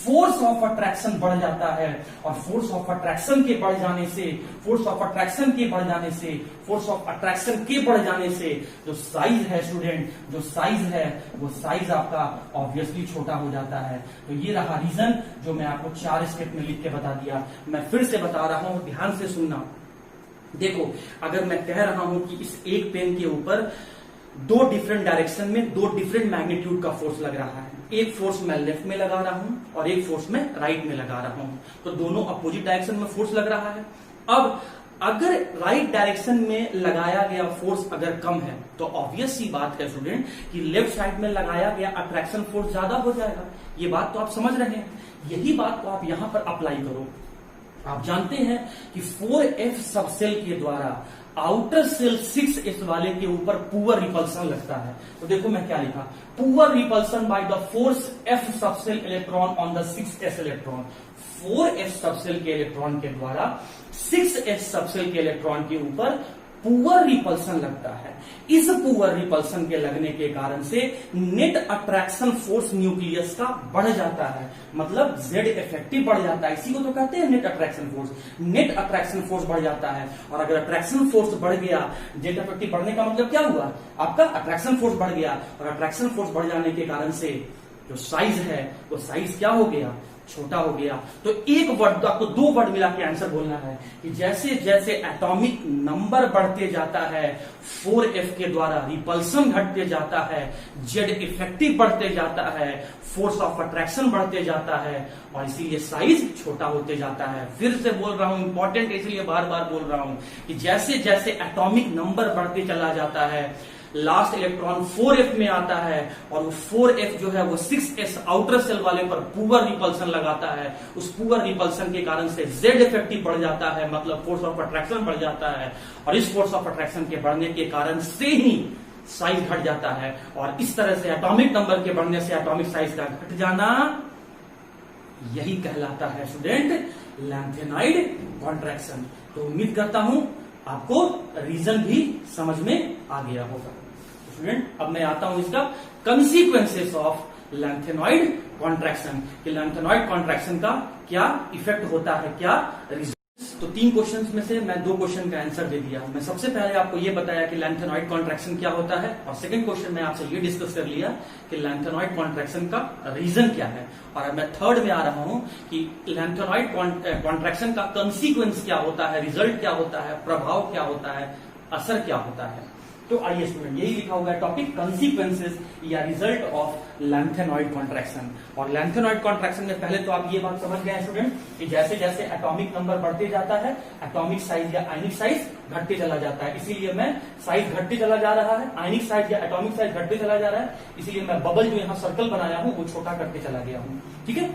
A: फोर्स ऑफ अट्रैक्शन बढ़ जाता है, और फोर्स ऑफ अट्रैक्शन के बढ़ जाने से, फोर्स ऑफ अट्रैक्शन के बढ़ जाने से, फोर्स ऑफ अट्रैक्शन के बढ़ जाने से जो साइज है स्टूडेंट, जो साइज है वो साइज आपका ऑब्वियसली छोटा हो जाता है। तो ये रहा रीजन जो मैं आपको 4 स्टेप में लिख के बता दिया। मैं फिर से बता रहा हूं, ध्यान से सुनना। देखो, अगर मैं कह रहा हूं कि इस एक पेन के ऊपर 2 डिफरेंट डायरेक्शन में 2 डिफरेंट मैग्नीट्यूड का फोर्स लग रहा है, एक फोर्स मैं लेफ्ट में लगा रहा हूं और एक फोर्स मैं राइट में लगा रहा हूं, तो दोनों अपोजिट डायरेक्शन में फोर्स लग रहा है। अब अगर राइट डायरेक्शन में लगाया गया फोर्स अगर कम है तो ऑब्वियस सी बात है स्टूडेंट कि लेफ्ट साइड में लगाया गया अट्रैक्शन फोर्स ज्यादा हो जाएगा। ये बात तो आप समझ रहे हैं, यही बात को आप यहां पर अप्लाई करो। आप जानते हैं कि 4f सबसेल के द्वारा आउटर सेल 6s वाले के ऊपर पुअर रिपल्सन लगता है। तो देखो मैं क्या लिखा, poor repulsion by the force f subshell electron on the 6s electron. 4f subshell के इलेक्ट्रॉन के द्वारा 6s सबसेल के इलेक्ट्रॉन के ऊपर पुअर रिपल्सन लगता है। इस पुअर रिपल्सन के लगने के कारण से नेट अट्रैक्शन फोर्स न्यूक्लियस का बढ़ जाता है, मतलब जेड इफेक्टिव बढ़ जाता है। इसी को तो कहते हैं net attraction force. Net attraction force बढ़ जाता है, और अगर अट्रैक्शन फोर्स बढ़ गया, जेड इफेक्टिव बढ़ने का मतलब क्या हुआ, आपका अट्रैक्शन फोर्स बढ़ गया, और अट्रैक्शन फोर्स बढ़ जाने के कारण से जो साइज है वो साइज क्या हो गया, छोटा हो गया। तो एक वर्ड, आपको 2 वर्ड मिला के आंसर बोलना है कि जैसे जैसे एटॉमिक नंबर बढ़ते जाता है 4f के द्वारा रिपल्सन घटते जाता है, जेड इफेक्टिव बढ़ते जाता है, फोर्स ऑफ अट्रैक्शन बढ़ते जाता है, और इसीलिए साइज छोटा होते जाता है। फिर से बोल रहा हूं, इंपॉर्टेंट इसलिए बार बार बोल रहा हूं कि जैसे जैसे एटॉमिक नंबर बढ़ते चला जाता है लास्ट इलेक्ट्रॉन 4f में आता है और वो 4f जो है वो 6s आउटर सेल वाले पर पुअर रिपल्सन लगाता है। उस पुअर रिपल्सन के कारण से Z इफेक्टिव बढ़ जाता है, मतलब फोर्स ऑफ अट्रैक्शन बढ़ जाता है, और इस फोर्स ऑफ अट्रैक्शन के बढ़ने के कारण से ही साइज घट जाता है, और इस तरह से एटॉमिक नंबर के बढ़ने से एटॉमिक साइज का घट जाना, यही कहलाता है स्टूडेंट लैंथेनॉइड कॉन्ट्रैक्शन। तो उम्मीद करता हूं आपको रीजन भी समझ में आ गया होगा। स्टूडेंट अब मैं आता हूं इसका कंसीक्वेंसेस ऑफ लैंथेनॉइड कॉन्ट्रैक्शन, कि लैंथेनॉइड कॉन्ट्रैक्शन का क्या इफेक्ट होता है, क्या रीजन। तो 3 क्वेश्चंस में से मैं 2 क्वेश्चन का आंसर दे दिया। मैं सबसे पहले आपको ये बताया कि लैंथेनॉइड कॉन्ट्रैक्शन क्या होता है, और सेकंड क्वेश्चन में आपसे ये डिस्कस कर लिया कि लैंथेनॉइड कॉन्ट्रैक्शन का रीजन क्या है, और अब मैं थर्ड में आ रहा हूं कि लैंथेनॉइड कॉन्ट्रैक्शन का कंसीक्वेंस क्या होता है, रिजल्ट क्या होता है, प्रभाव क्या होता है, असर क्या होता है। तो आइए स्टूडेंट, यही लिखा हुआ है टॉपिक, कंसीक्वेंसेस या रिजल्ट ऑफ लैंथेनॉइड कॉन्ट्रैक्शन। और लैंथेनॉइड कॉन्ट्रैक्शन में पहले तो आप ये बात समझ गए हैं स्टूडेंट कि जैसे जैसे एटॉमिक नंबर बढ़ते जाता है एटॉमिक साइज या आयनिक साइज घटते चला जाता है, इसीलिए मैं साइज घटते चला जा रहा है, आयनिक साइज या एटॉमिक साइज घटते चला जा रहा है, इसीलिए मैं बबल जो यहां सर्कल बनाया हूं वो छोटा करते चला गया हूं। ठीक है,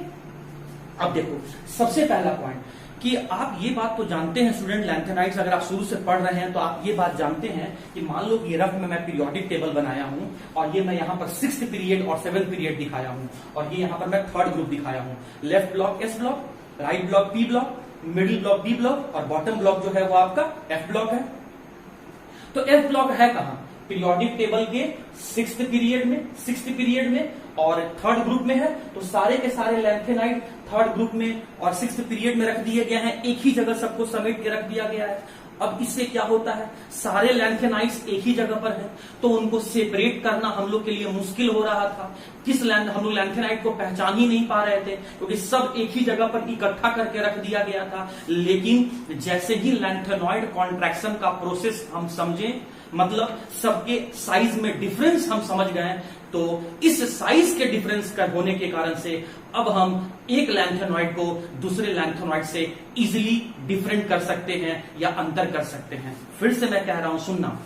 A: अब देखो सबसे पहला पॉइंट कि आप ये बात तो जानते हैं स्टूडेंट, लैंथेनाइड्स अगर आप शुरू से पढ़ रहे हैं तो आप ये बात जानते हैं कि मान लो कि रफ में मैं पीरियोडिक टेबल बनाया हूं और ये मैं यहां पर 6th पीरियड और 7th पीरियड दिखाया हूं, और ये यहां पर मैं 3rd ग्रुप दिखाया हूं। Left block S block, right block P block, middle block B block, और बॉटम ब्लॉक जो है वो आपका F ब्लॉक है। तो F ब्लॉक है कहां? पीरियोडिक टेबल के 6th पीरियड में और 3rd ग्रुप में है। तो सारे के सारे लैंथेनाइड 3rd ग्रुप में और 6th पीरियड में रख दिए गए हैं, एक ही जगह सबको समेट के रख दिया गया है। अब इससे क्या होता है, सारे लैंथेनाइड्स एक ही जगह पर है तो उनको सेपरेट करना हम लोग के लिए मुश्किल हो रहा था। हम लोग लैंथेनाइड को पहचान ही नहीं पा रहे थे क्योंकि सब एक ही जगह पर इकट्ठा करके रख दिया गया था। लेकिन जैसे ही लैंथेनॉइड कॉन्ट्रैक्शन का प्रोसेस हम समझे, मतलब सबके साइज में डिफरेंस हम समझ गए, तो इस साइज के डिफरेंस का होने के कारण से अब हम एक लैंथेनॉइड को दूसरे लैंथेनॉइड से इजीली डिफरेंट कर सकते हैं या अंतर कर सकते हैं। फिर से मैं कह रहा हूं, सुनना,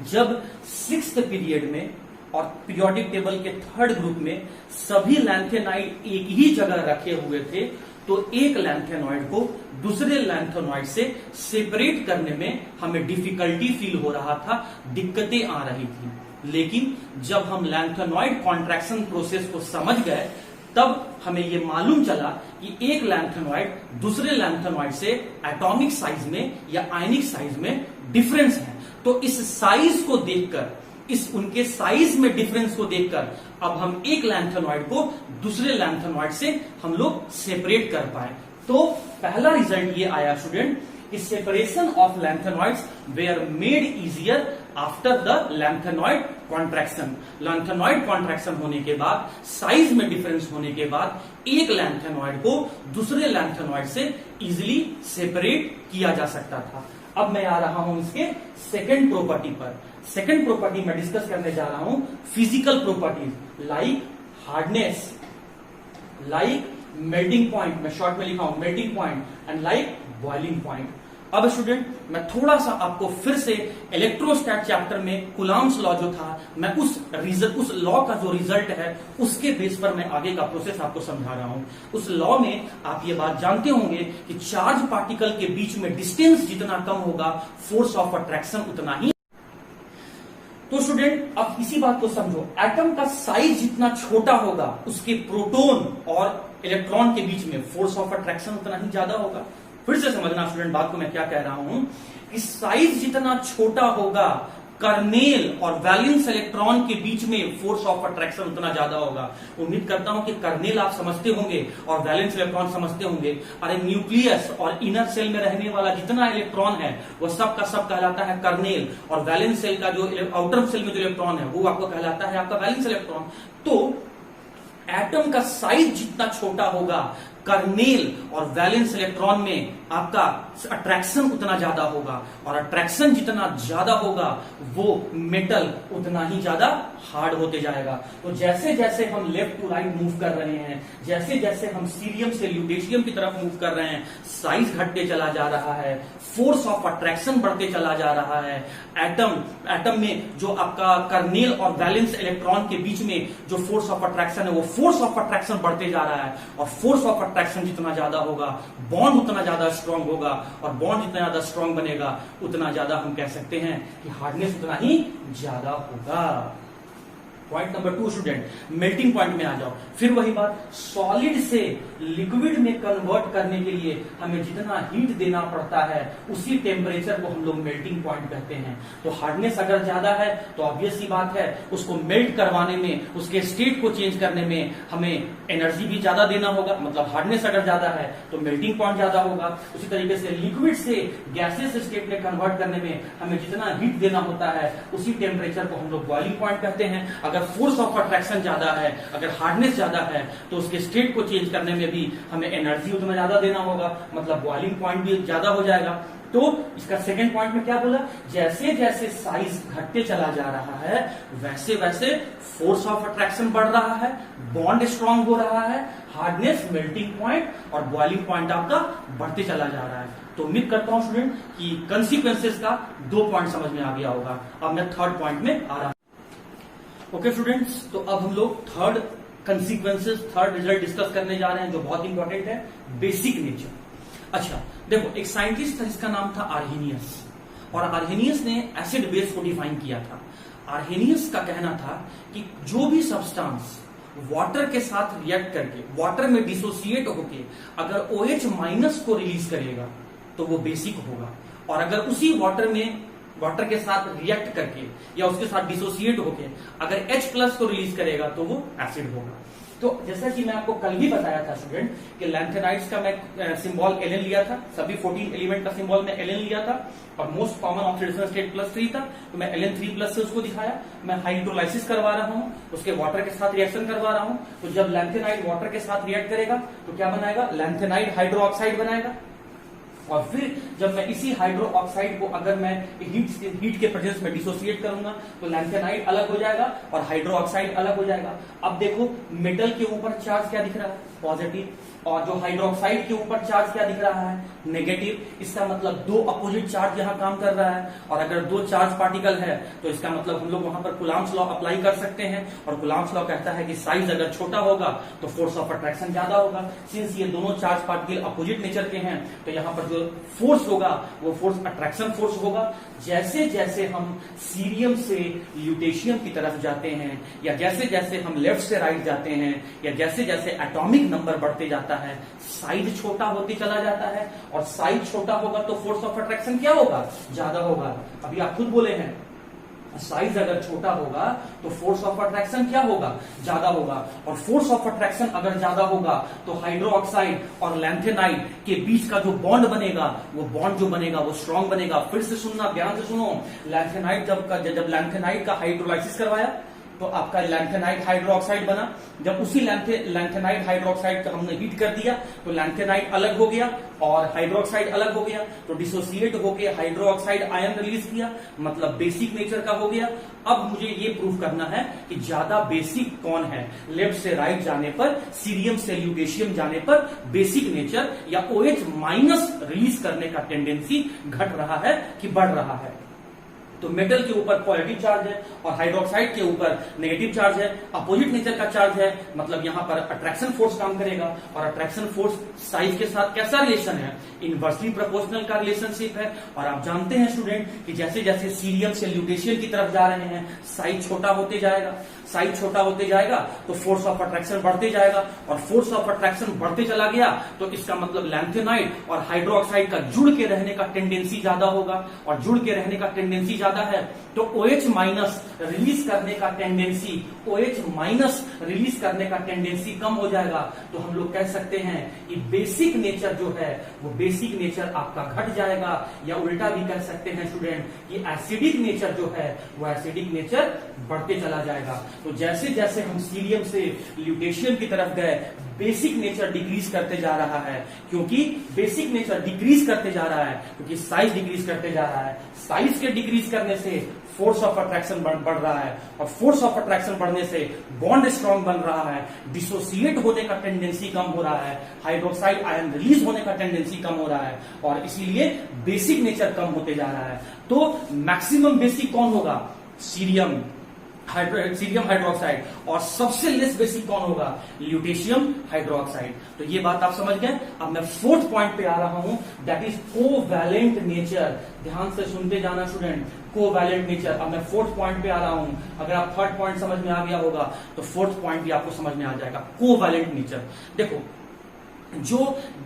A: जब 6th पीरियड में और पीरियोडिक टेबल के 3rd ग्रुप में सभी लैंथेनाइड एक ही जगह रखे हुए थे तो एक लैंथेनॉइड को दूसरे लैंथेनॉइड से सेपरेट करने में हमें डिफिकल्टी फील हो रहा था, दिक्कतें आ रही थी। लेकिन जब हम लैंथेनॉइड कॉन्ट्रैक्शन प्रोसेस को समझ गए तब हमें यह मालूम चला कि एक लैंथेनॉइड दूसरे लैंथेनॉइड से एटॉमिक साइज में या आयनिक साइज में डिफरेंस है। तो इस साइज को देखकर, इस उनके साइज में डिफरेंस को देखकर अब हम एक लैंथेनॉइड को दूसरे लैंथेनॉइड से हम लोग सेपरेट कर पाए। तो पहला रिजल्ट ये आया स्टूडेंट कि separation of lanthanoids were made easier after the lanthanoid contraction. Lanthanoid contraction होने के बाद, साइज में डिफरेंस होने के बाद एक लैंथेनॉइड को दूसरे लैंथेनॉइड से इजिली सेपरेट किया जा सकता था। अब मैं आ रहा हूं इसके सेकेंड प्रॉपर्टी पर। सेकेंड प्रॉपर्टी मैं डिस्कस करने जा रहा हूं physical properties like hardness, like melting point, मैं शॉर्ट में लिखा हूं melting point, and like boiling point. अब स्टूडेंट मैं थोड़ा सा आपको फिर से इलेक्ट्रोस्टैट चैप्टर में कुलाम्स लॉ जो था, मैं उस लॉ का जो रिजल्ट है उसके बेस पर मैं आगे का प्रोसेस आपको समझा रहा हूं। उस लॉ में आप ये बात जानते होंगे कि चार्ज पार्टिकल के बीच में डिस्टेंस जितना कम होगा फोर्स ऑफ अट्रैक्शन उतना ही। तो स्टूडेंट अब इसी बात को समझो, एटम का साइज जितना छोटा होगा उसके प्रोटॉन और इलेक्ट्रॉन के बीच में फोर्स ऑफ अट्रैक्शन उतना ही ज्यादा होगा। फिर से समझना स्टूडेंट बात को मैं क्या कह रहा हूं कि साइज जितना छोटा होगा कर्नेल और वैलेंस इलेक्ट्रॉन के बीच में फोर्स ऑफ अट्रैक्शन उतना ज्यादा होगा। उम्मीद करता हूं कि कर्नेल आप समझते होंगे और वैलेंस इलेक्ट्रॉन समझते होंगे। अरे न्यूक्लियस और इनर सेल में रहने वाला जितना इलेक्ट्रॉन है वो सब का सब कहलाता है कर्नेल, और वैलेंस सेल का जो आउटर सेल में जो इलेक्ट्रॉन है वो आपको कहलाता है आपका वैलेंस इलेक्ट्रॉन। तो एटम का साइज जितना छोटा होगा कर्नेल और वैलेंस इलेक्ट्रॉन में आपका अट्रैक्शन उतना ज्यादा होगा, और अट्रैक्शन जितना ज्यादा होगा वो मेटल उतना ही ज्यादा हार्ड होते जाएगा। तो जैसे जैसे हम लेफ्ट टू राइट मूव कर रहे हैं, जैसे जैसे हम सीरियम से ल्यूटेशियम की तरफ मूव कर रहे हैं, साइज घटते चला जा रहा है, फोर्स ऑफ अट्रैक्शन बढ़ते चला जा रहा है। एटम में जो आपका कर्नेल और वैलेंस इलेक्ट्रॉन के बीच में जो फोर्स ऑफ अट्रैक्शन है, वो फोर्स ऑफ अट्रैक्शन बढ़ते जा रहा है, और फोर्स ऑफ अट्रैक्शन जितना ज्यादा होगा बॉन्ड उतना ज्यादा स्ट्रांग होगा, और बॉन्ड जितना ज्यादा स्ट्रांग बनेगा उतना ज्यादा हम कह सकते हैं कि हार्डनेस उतना ही ज्यादा होगा। Point number 2 student, melting point में आ जाओ। फिर वही बात, सॉलिड से लिक्विड में कन्वर्ट करने के लिए हमें जितना हीट देना पड़ता है उसी टेम्परेचर को हम लोग मेल्टिंग पॉइंट कहते हैं। तो हार्डनेस अगर ज्यादा है तो ऑब्वियस सी बात है उसको मेल्ट करवाने में, उसके स्टेट को चेंज करने में हमें एनर्जी भी ज्यादा देना होगा। मतलब हार्डनेस अगर ज्यादा है तो मेल्टिंग पॉइंट ज्यादा होगा। उसी तरीके से लिक्विड से गैसियस स्टेट में कन्वर्ट करने में हमें जितना हीट देना होता है उसी टेम्परेचर को हम लोग बॉइलिंग पॉइंट कहते हैं। अगर फोर्स ऑफ अट्रैक्शन ज्यादा है, अगर हार्डनेस ज्यादा है, तो उसके स्टेट को चेंज करने में भी हमें एनर्जी उतना ज्यादा देना होगा, मतलब बॉइलिंग पॉइंट भी ज्यादा हो जाएगा। तो इसका सेकंड पॉइंट में क्या बोला, जैसे जैसे साइज घटते चला जा रहा है वैसे वैसे फोर्स ऑफ अट्रैक्शन बढ़ रहा है, बॉन्ड स्ट्रांग हो रहा है, हार्डनेस, मेल्टिंग पॉइंट और बॉइलिंग पॉइंट आपका बढ़ते चला जा रहा है। तो उम्मीद करता हूं स्टूडेंट कि कंसिक्वेंसेस का 2 पॉइंट समझ में आ गया होगा। अब मैं थर्ड पॉइंट में आ रहा हूं। ओके स्टूडेंट्स, तो अब हम लोग third consequences, third result discuss करने जा रहे हैं जो बहुत इंपॉर्टेंट है, बेसिक नेचर। अच्छा देखो, एक साइंटिस्ट था जिसका नाम था आर्हेनियस, और आर्हेनियस ने एसिड बेस को डिफाइन किया था। आर्हेनियस का कहना था कि जो भी सब्सटेंस वाटर के साथ रिएक्ट करके, वाटर में डिसोसिएट होके अगर OH माइनस को रिलीज करेगा तो वो बेसिक होगा, और अगर उसी वाटर के साथ रिएक्ट करके या उसके साथ डिसोसिएट होके अगर H प्लस को रिलीज करेगा तो वो एसिड होगा। तो जैसा कि मैं आपको कल भी बताया था स्टूडेंट कि लैंथेनाइड्स का मैं सिंबल Ln लिया था, सभी 14 एलिमेंट का सिंबल मैं Ln लिया था, और मोस्ट कॉमन ऑक्सीडेशन स्टेट +3 था, तो मैं Ln3+ से उसको दिखाया। मैं हाइड्रोलाइसिस करवा रहा हूं, उसके वाटर के साथ रिएक्शन करवा रहा हूं, तो जब लैंथेनाइड वाटर के साथ रिएक्ट करेगा तो क्या बनाएगा, लैंथेनाइड हाइड्रोक्साइड बनाएगा। और फिर जब मैं इसी हाइड्रो ऑक्साइड को अगर मैं हीट के प्रेजेंस में डिसोसिएट करूंगा तो लैंथेनाइड अलग हो जाएगा और हाइड्रो ऑक्साइड अलग हो जाएगा। अब देखो मेटल के ऊपर चार्ज क्या दिख रहा है, पॉजिटिव, और जो हाइड्रोक्साइड के ऊपर चार्ज क्या दिख रहा है, नेगेटिव। इसका मतलब 2 अपोजिट चार्ज यहां काम कर रहा है, और अगर 2 चार्ज पार्टिकल है तो इसका मतलब हम लोग वहां पर कूलम्ब्स लॉ अप्लाई कर सकते हैं, और कूलम्ब्स लॉ कहता है कि साइज अगर छोटा होगा तो फोर्स ऑफ अट्रैक्शन ज्यादा होगा। सिंस ये दोनों चार्ज पार्टिकल अपोजिट नेचर के हैं तो यहाँ पर जो फोर्स होगा वो फोर्स अट्रैक्शन फोर्स होगा। जैसे जैसे हम सीरियम से ल्यूटेशियम की तरफ जाते हैं, या जैसे जैसे हम लेफ्ट से राइट जाते हैं, या जैसे जैसे एटॉमिक नंबर बढ़ते जाता है, साइज छोटा होते चला जाता है, और साइज छोटा होगा तो फोर्स ऑफ अट्रैक्शन क्या होगा, ज्यादा होगा। अभी आप खुद बोले हैं साइज अगर छोटा होगा तो फोर्स ऑफ अट्रैक्शन क्या होगा, ज्यादा होगा, और फोर्स ऑफ अट्रैक्शन अगर ज्यादा होगा तो हाइड्रोक्साइड और लैंथेनाइड के बीच का जो बॉन्ड बनेगा वो बॉन्ड जो बनेगा वो स्ट्रांग बनेगा। फिर से सुनना, ध्यान से सुनो, लैंथेनाइड जब लैंथेनाइड का हाइड्रोलाइसिस करवाया तो आपका लैंथेनाइड हाइड्रोक्साइड बना। जब उसी लैंथेनाइड हाइड्रोक्साइड का हमने हीट कर दिया तो लैंथेनाइड अलग हो गया और हाइड्रोक्साइड अलग हो गया, तो डिसोसिएट होके हाइड्रोक्साइड आयन रिलीज किया, मतलब बेसिक नेचर का हो गया। अब मुझे ये प्रूफ करना है कि ज्यादा बेसिक कौन है, लेफ्ट से राइट जाने पर, सीरियम से ल्यूटेशियम जाने पर बेसिक नेचर या OH माइनस रिलीज करने का टेंडेंसी घट रहा है कि बढ़ रहा है। तो मेटल के ऊपर पॉजिटिव चार्ज है और हाइड्रोक्साइड के ऊपर नेगेटिव चार्ज है, अपोजिट नेचर का चार्ज है, मतलब यहां पर अट्रैक्शन फोर्स काम करेगा, और अट्रैक्शन फोर्स साइज के साथ कैसा रिलेशन है, इनवर्सली प्रोपोर्शनल का रिलेशनशिप है। और आप जानते हैं स्टूडेंट कि जैसे जैसे सीरियम से ल्यूटेशियम की तरफ जा रहे हैं साइज छोटा होते जाएगा, साइज छोटा होते जाएगा तो फोर्स ऑफ अट्रैक्शन बढ़ते जाएगा, और फोर्स ऑफ अट्रैक्शन बढ़ते चला गया तो इसका मतलब लैंथेनाइड और हाइड्रोक्साइड का जुड़ के रहने का टेंडेंसी ज्यादा होगा, और जुड़ के रहने का टेंडेंसी ज्यादा है तो OH माइनस रिलीज करने का टेंडेंसी कम हो जाएगा। तो हम लोग कह सकते हैं कि बेसिक नेचर जो है वो बेसिक नेचर आपका घट जाएगा, या उल्टा भी कह सकते हैं स्टूडेंट कि एसिडिक नेचर जो है वो एसिडिक नेचर बढ़ते चला जाएगा। तो जैसे जैसे हम सीरियम से ल्यूटेशियम की तरफ गए, बेसिक नेचर डिक्रीज करते जा रहा है, क्योंकि बेसिक नेचर डिक्रीज करते जा रहा है क्योंकि साइज डिक्रीज करते जा रहा है। साइज के डिक्रीज करने से फोर्स ऑफ अट्रैक्शन बढ़ रहा है, और फोर्स ऑफ अट्रैक्शन बढ़ने से बॉन्ड स्ट्रॉन्ग बन रहा है, डिसोसिएट होने का टेंडेंसी कम हो रहा है, हाइड्रोक्साइड आयन रिलीज होने का टेंडेंसी कम हो रहा है, और इसीलिए बेसिक नेचर कम होते जा रहा है। तो मैक्सिमम बेसिक कौन होगा? सीरियम हाइड्रोक्साइड, और सबसे लेस बेसिक कौन होगा? Lutetium hydroxide. तो ये बात आप समझ गए। अब मैं फोर्थ पॉइंट पे आ रहा हूं, दैट इज कोवैलेंट नेचर। ध्यान से सुनते जाना स्टूडेंट, कोवैलेंट नेचर। अब मैं फोर्थ पॉइंट पे आ रहा हूं, अगर आप थर्ड पॉइंट समझ में आ गया होगा तो फोर्थ पॉइंट भी आपको समझ में आ जाएगा। कोवैलेंट नेचर, देखो जो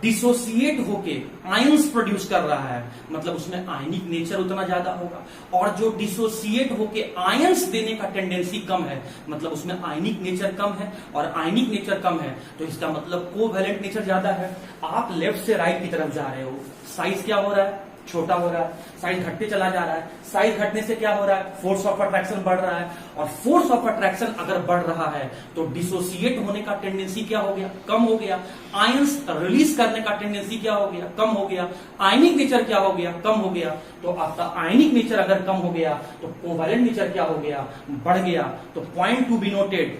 A: डिसोसिएट होके आयंस प्रोड्यूस कर रहा है, मतलब उसमें आयनिक नेचर उतना ज्यादा होगा, और जो डिसोसिएट होके आयंस देने का टेंडेंसी कम है, मतलब उसमें आयनिक नेचर कम है, और आयनिक नेचर कम है तो इसका मतलब कोवैलेंट नेचर ज्यादा है। आप लेफ्ट से राइट की तरफ जा रहे हो, साइज क्या हो रहा है? छोटा हो रहा है, साइज घटते चला जा रहा है। साइज घटने से क्या हो रहा है? फोर्स ऑफ अट्रैक्शन बढ़ रहा है, और फोर्स ऑफ अट्रैक्शन अगर बढ़ रहा है तो डिसोसिएट होने का टेंडेंसी क्या हो गया? कम हो गया। आयंस रिलीज करने का टेंडेंसी क्या हो गया? कम हो गया। आयनिक नेचर क्या हो गया? कम हो गया। तो आपका आयनिक नेचर अगर कम हो गया तो कोवैलेंट नेचर क्या हो गया? बढ़ गया। तो point to be noted,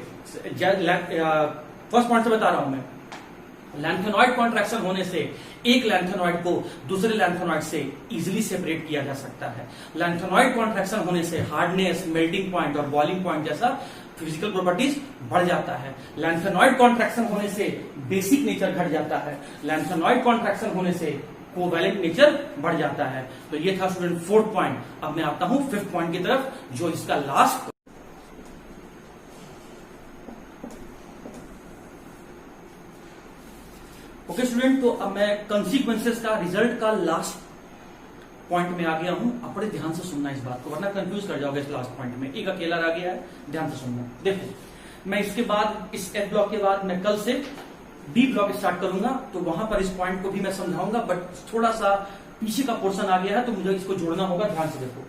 A: first point से बता रहा हूं मैं, लैंथेनॉइड कॉन्ट्रैक्शन होने से एक लैंथेनॉइड को दूसरे लैंथेनॉइड से इजीली सेपरेट किया जा सकता है। लैंथेनॉइड कॉन्ट्रैक्शन होने से हार्डनेस, मेल्टिंग पॉइंट और बॉइलिंग पॉइंट जैसा फिजिकल प्रॉपर्टीज बढ़ जाता है। लैंथेनॉइड कॉन्ट्रैक्शन होने से बेसिक नेचर घट जाता है। लैंथेनॉइड कॉन्ट्रैक्शन होने से कोवैलेंट नेचर बढ़ जाता है। तो ये था स्टूडेंट फोर्थ पॉइंट। अब मैं आता हूं फिफ्थ पॉइंट की तरफ, जो इसका लास्ट। ओके स्टूडेंट, तो अब मैं कंसीक्वेंसेस का, रिजल्ट का लास्ट पॉइंट में आ गया हूं। अब बड़े ध्यान से सुनना इस बात को, वरना कंफ्यूज कर जाओगे इस लास्ट पॉइंट में। एक अकेला रह गया है, ध्यान से सुनना। देखो, मैं इसके बाद, इस एफ ब्लॉक के बाद मैं कल से डी ब्लॉक स्टार्ट करूंगा, तो वहां पर इस पॉइंट को भी मैं समझाऊंगा, बट थोड़ा सा पीछे का पोर्शन आ गया है तो मुझे इसको जोड़ना होगा। ध्यान से देखो,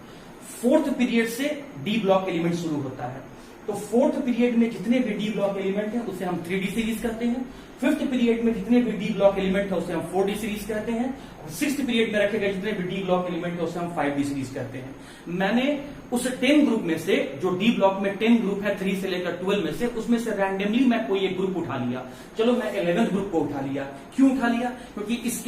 A: फोर्थ पीरियड से डी ब्लॉक एलिमेंट शुरू होता है। तो फोर्थ पीरियड में जितने भी डी ब्लॉक एलिमेंट हैं उसे हम 3D सीरीज कहते हैं। फिफ्थ पीरियड में जितने भी डी ब्लॉक एलिमेंट है उसे हम 4D सीरीज कहते हैं, और सिक्स्थ पीरियड में रखे गए जितने भी डी ब्लॉक एलिमेंट है उसे हम 5D सीरीज कहते हैं। मैंने उस 10 ग्रुप में से, जो डी ब्लॉक में 10 ग्रुप है 3 से लेकर 12 में से, उसमें से रैंडमली मैं कोई एक ग्रुप उठा लिया। चलो मैं 11th ग्रुप को उठा लिया। क्यों उठा लिया? क्योंकि इस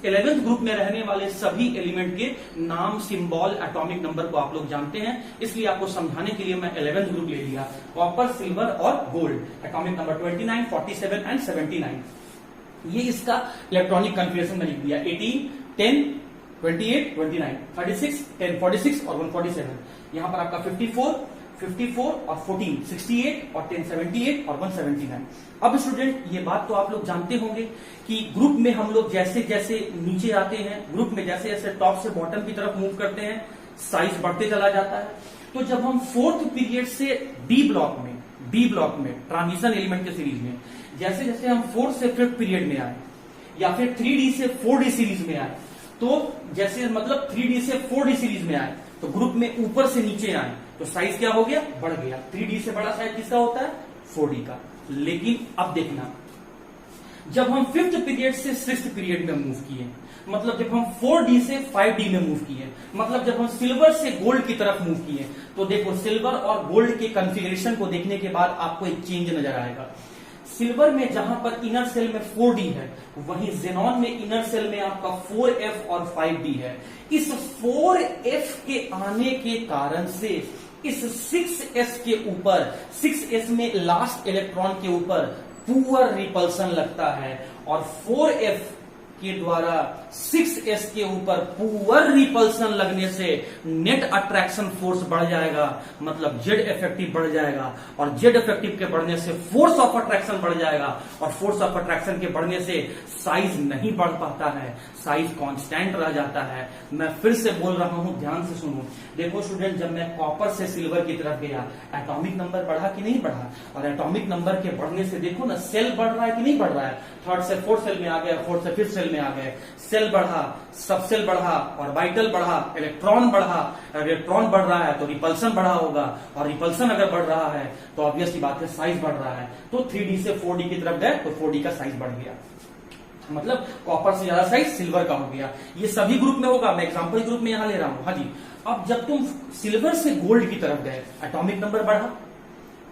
A: 11th ग्रुप में रहने वाले सभी एलिमेंट के नाम, सिंबल, एटॉमिक नंबर को आप लोग जानते हैं, इसलिए आपको समझाने के लिए मैं 11th ग्रुप ले लिया। कॉपर, सिल्वर और गोल्ड, एटॉमिक नंबर 29, 47 एंड 79। ये इसका इलेक्ट्रॉनिक कन्फिगरेशन में लिख दिया। 18, 10, 28, 29, 36, 10, 46 और 147। यहां पर आपका 54 और 14, 68 और 10, 78 और 179। अब स्टूडेंट, ये बात तो आप लोग जानते होंगे कि ग्रुप में हम लोग जैसे जैसे नीचे आते हैं, ग्रुप में जैसे जैसे टॉप से बॉटम की तरफ मूव करते हैं, साइज बढ़ते चला जाता है। तो जब हम फोर्थ पीरियड से डी ब्लॉक में ट्रांजिशन एलिमेंट के सीरीज में, जैसे जैसे हम फोर्थ से फिफ्थ पीरियड में आए, या फिर 3D से 4D सीरीज में आए, तो जैसे मतलब 3D से 4D सीरीज में आए, तो ग्रुप में ऊपर से नीचे आए तो साइज क्या हो गया? बढ़ गया। 3D से बड़ा साइज किसका होता है? 4D का। लेकिन अब देखना, जब हम फिफ्थ पीरियड से सिक्स्थ पीरियड में मूव किए, मतलब जब हम 4D से 5D में मूव किए, मतलब जब हम सिल्वर से गोल्ड की तरफ मूव किए, तो देखो सिल्वर और गोल्ड के कॉन्फ़िगरेशन को देखने के बाद आपको एक चेंज नजर आएगा। सिल्वर में जहां पर इनर सेल में 4D है, वहीं जेनॉन में इनर सेल में आपका 4F और 5D है। इस 4F के आने के कारण से इस 6S के ऊपर, 6S में लास्ट इलेक्ट्रॉन के ऊपर पुअर रिपल्सन लगता है, और 4F के द्वारा 6s के ऊपर पुअर रिपल्सन लगने से नेट अट्रैक्शन फोर्स बढ़ जाएगा, मतलब जेड इफेक्टिव बढ़ जाएगा, और जेड इफेक्टिव के बढ़ने से फोर्स ऑफ अट्रैक्शन बढ़ जाएगा, और फोर्स ऑफ अट्रैक्शन के बढ़ने से साइज नहीं बढ़ पाता है, साइज कांस्टेंट रह जाता है। मैं फिर से बोल रहा हूं, ध्यान से सुनो। देखो स्टूडेंट, जब मैं कॉपर से सिल्वर की तरफ गया, एटॉमिक नंबर बढ़ा कि नहीं बढ़ा, और एटॉमिक नंबर के बढ़ने से देखो ना सेल बढ़ रहा है कि नहीं बढ़ रहा है, थर्ड से फोर्थ सेल में आ गया, फोर्थ से फिफ्थ सेल में आ गए, सेल बढ़ा, सब सेल बढ़ा, ऑर्बिटल बढ़ा, इलेक्ट्रॉन बढ़ा, इलेक्ट्रॉन बढ़ रहा है तो रिपल्सन बढ़ा होगा, और रिपल्सन अगर बढ़ रहा है तो ऑब्वियसली बात है साइज बढ़ रहा है। तो 3D से 4D की तरफ गए तो 4D का साइज बढ़ गया, मतलब कॉपर से ज्यादा साइज सिल्वर का हो गया। ये सभी ग्रुप में होगा, मैं एग्जांपल ग्रुप में यहां ले रहा हूं। हाँ जी, अब जब तुम सिल्वर से गोल्ड की तरफ गए, एटॉमिक नंबर बढ़ा,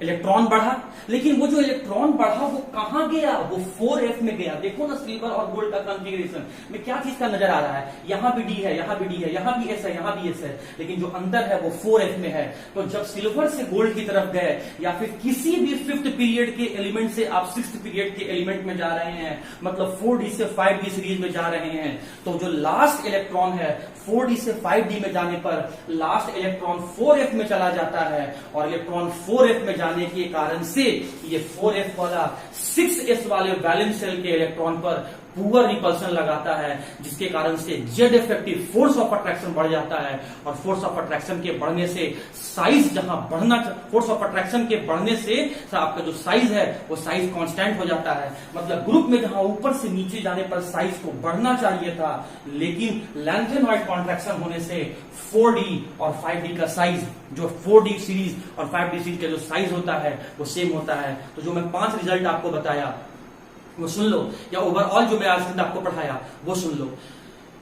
A: इलेक्ट्रॉन बढ़ा, लेकिन वो जो इलेक्ट्रॉन बढ़ा वो कहां गया, वो 4f में गया। देखो ना सिल्वर और गोल्ड का कॉन्फ़िगरेशन में क्या चीज का नजर आ रहा है, यहां भी डी है, यहां भी डी है, यहां भी एस है, यहां भी एस है, लेकिन जो अंदर है वो 4f में है। तो जब सिल्वर से गोल्ड की तरफ गए, या फिर किसी भी 5th पीरियड के एलिमेंट से आप 6th पीरियड के एलिमेंट में जा रहे हैं, मतलब 4D से 5D सीरीज में जा रहे हैं, तो जो लास्ट इलेक्ट्रॉन है 4D से 5D में जाने पर लास्ट इलेक्ट्रॉन 4f में चला जाता है, और इलेक्ट्रॉन 4f में जाने के कारण से ये 4f वाला 6s वाले वैलेंस शेल के इलेक्ट्रॉन पर पुअर रिपल्सन लगाता है, जिसके कारण से Z effective force of attraction बढ़ जाता है, और फोर्स ऑफ अट्रैक्शन के बढ़ने से साइज जहां बढ़ना, फोर्स ऑफ अट्रैक्शन के बढ़ने से आपका जो साइज है वो साइज कांस्टेंट हो जाता है। मतलब ग्रुप में जहां ऊपर से नीचे जाने पर साइज को बढ़ना चाहिए था, लेकिन लैंथेनॉइड कॉन्ट्रैक्शन होने से 4D और 5D का साइज, जो 4D सीरीज और 5D सीरीज का जो साइज होता है वो सेम होता है। तो जो मैं 5 रिजल्ट आपको बताया वो सुन लो, या ओवरऑल जो मैं आज तक आपको पढ़ाया वो सुन लो।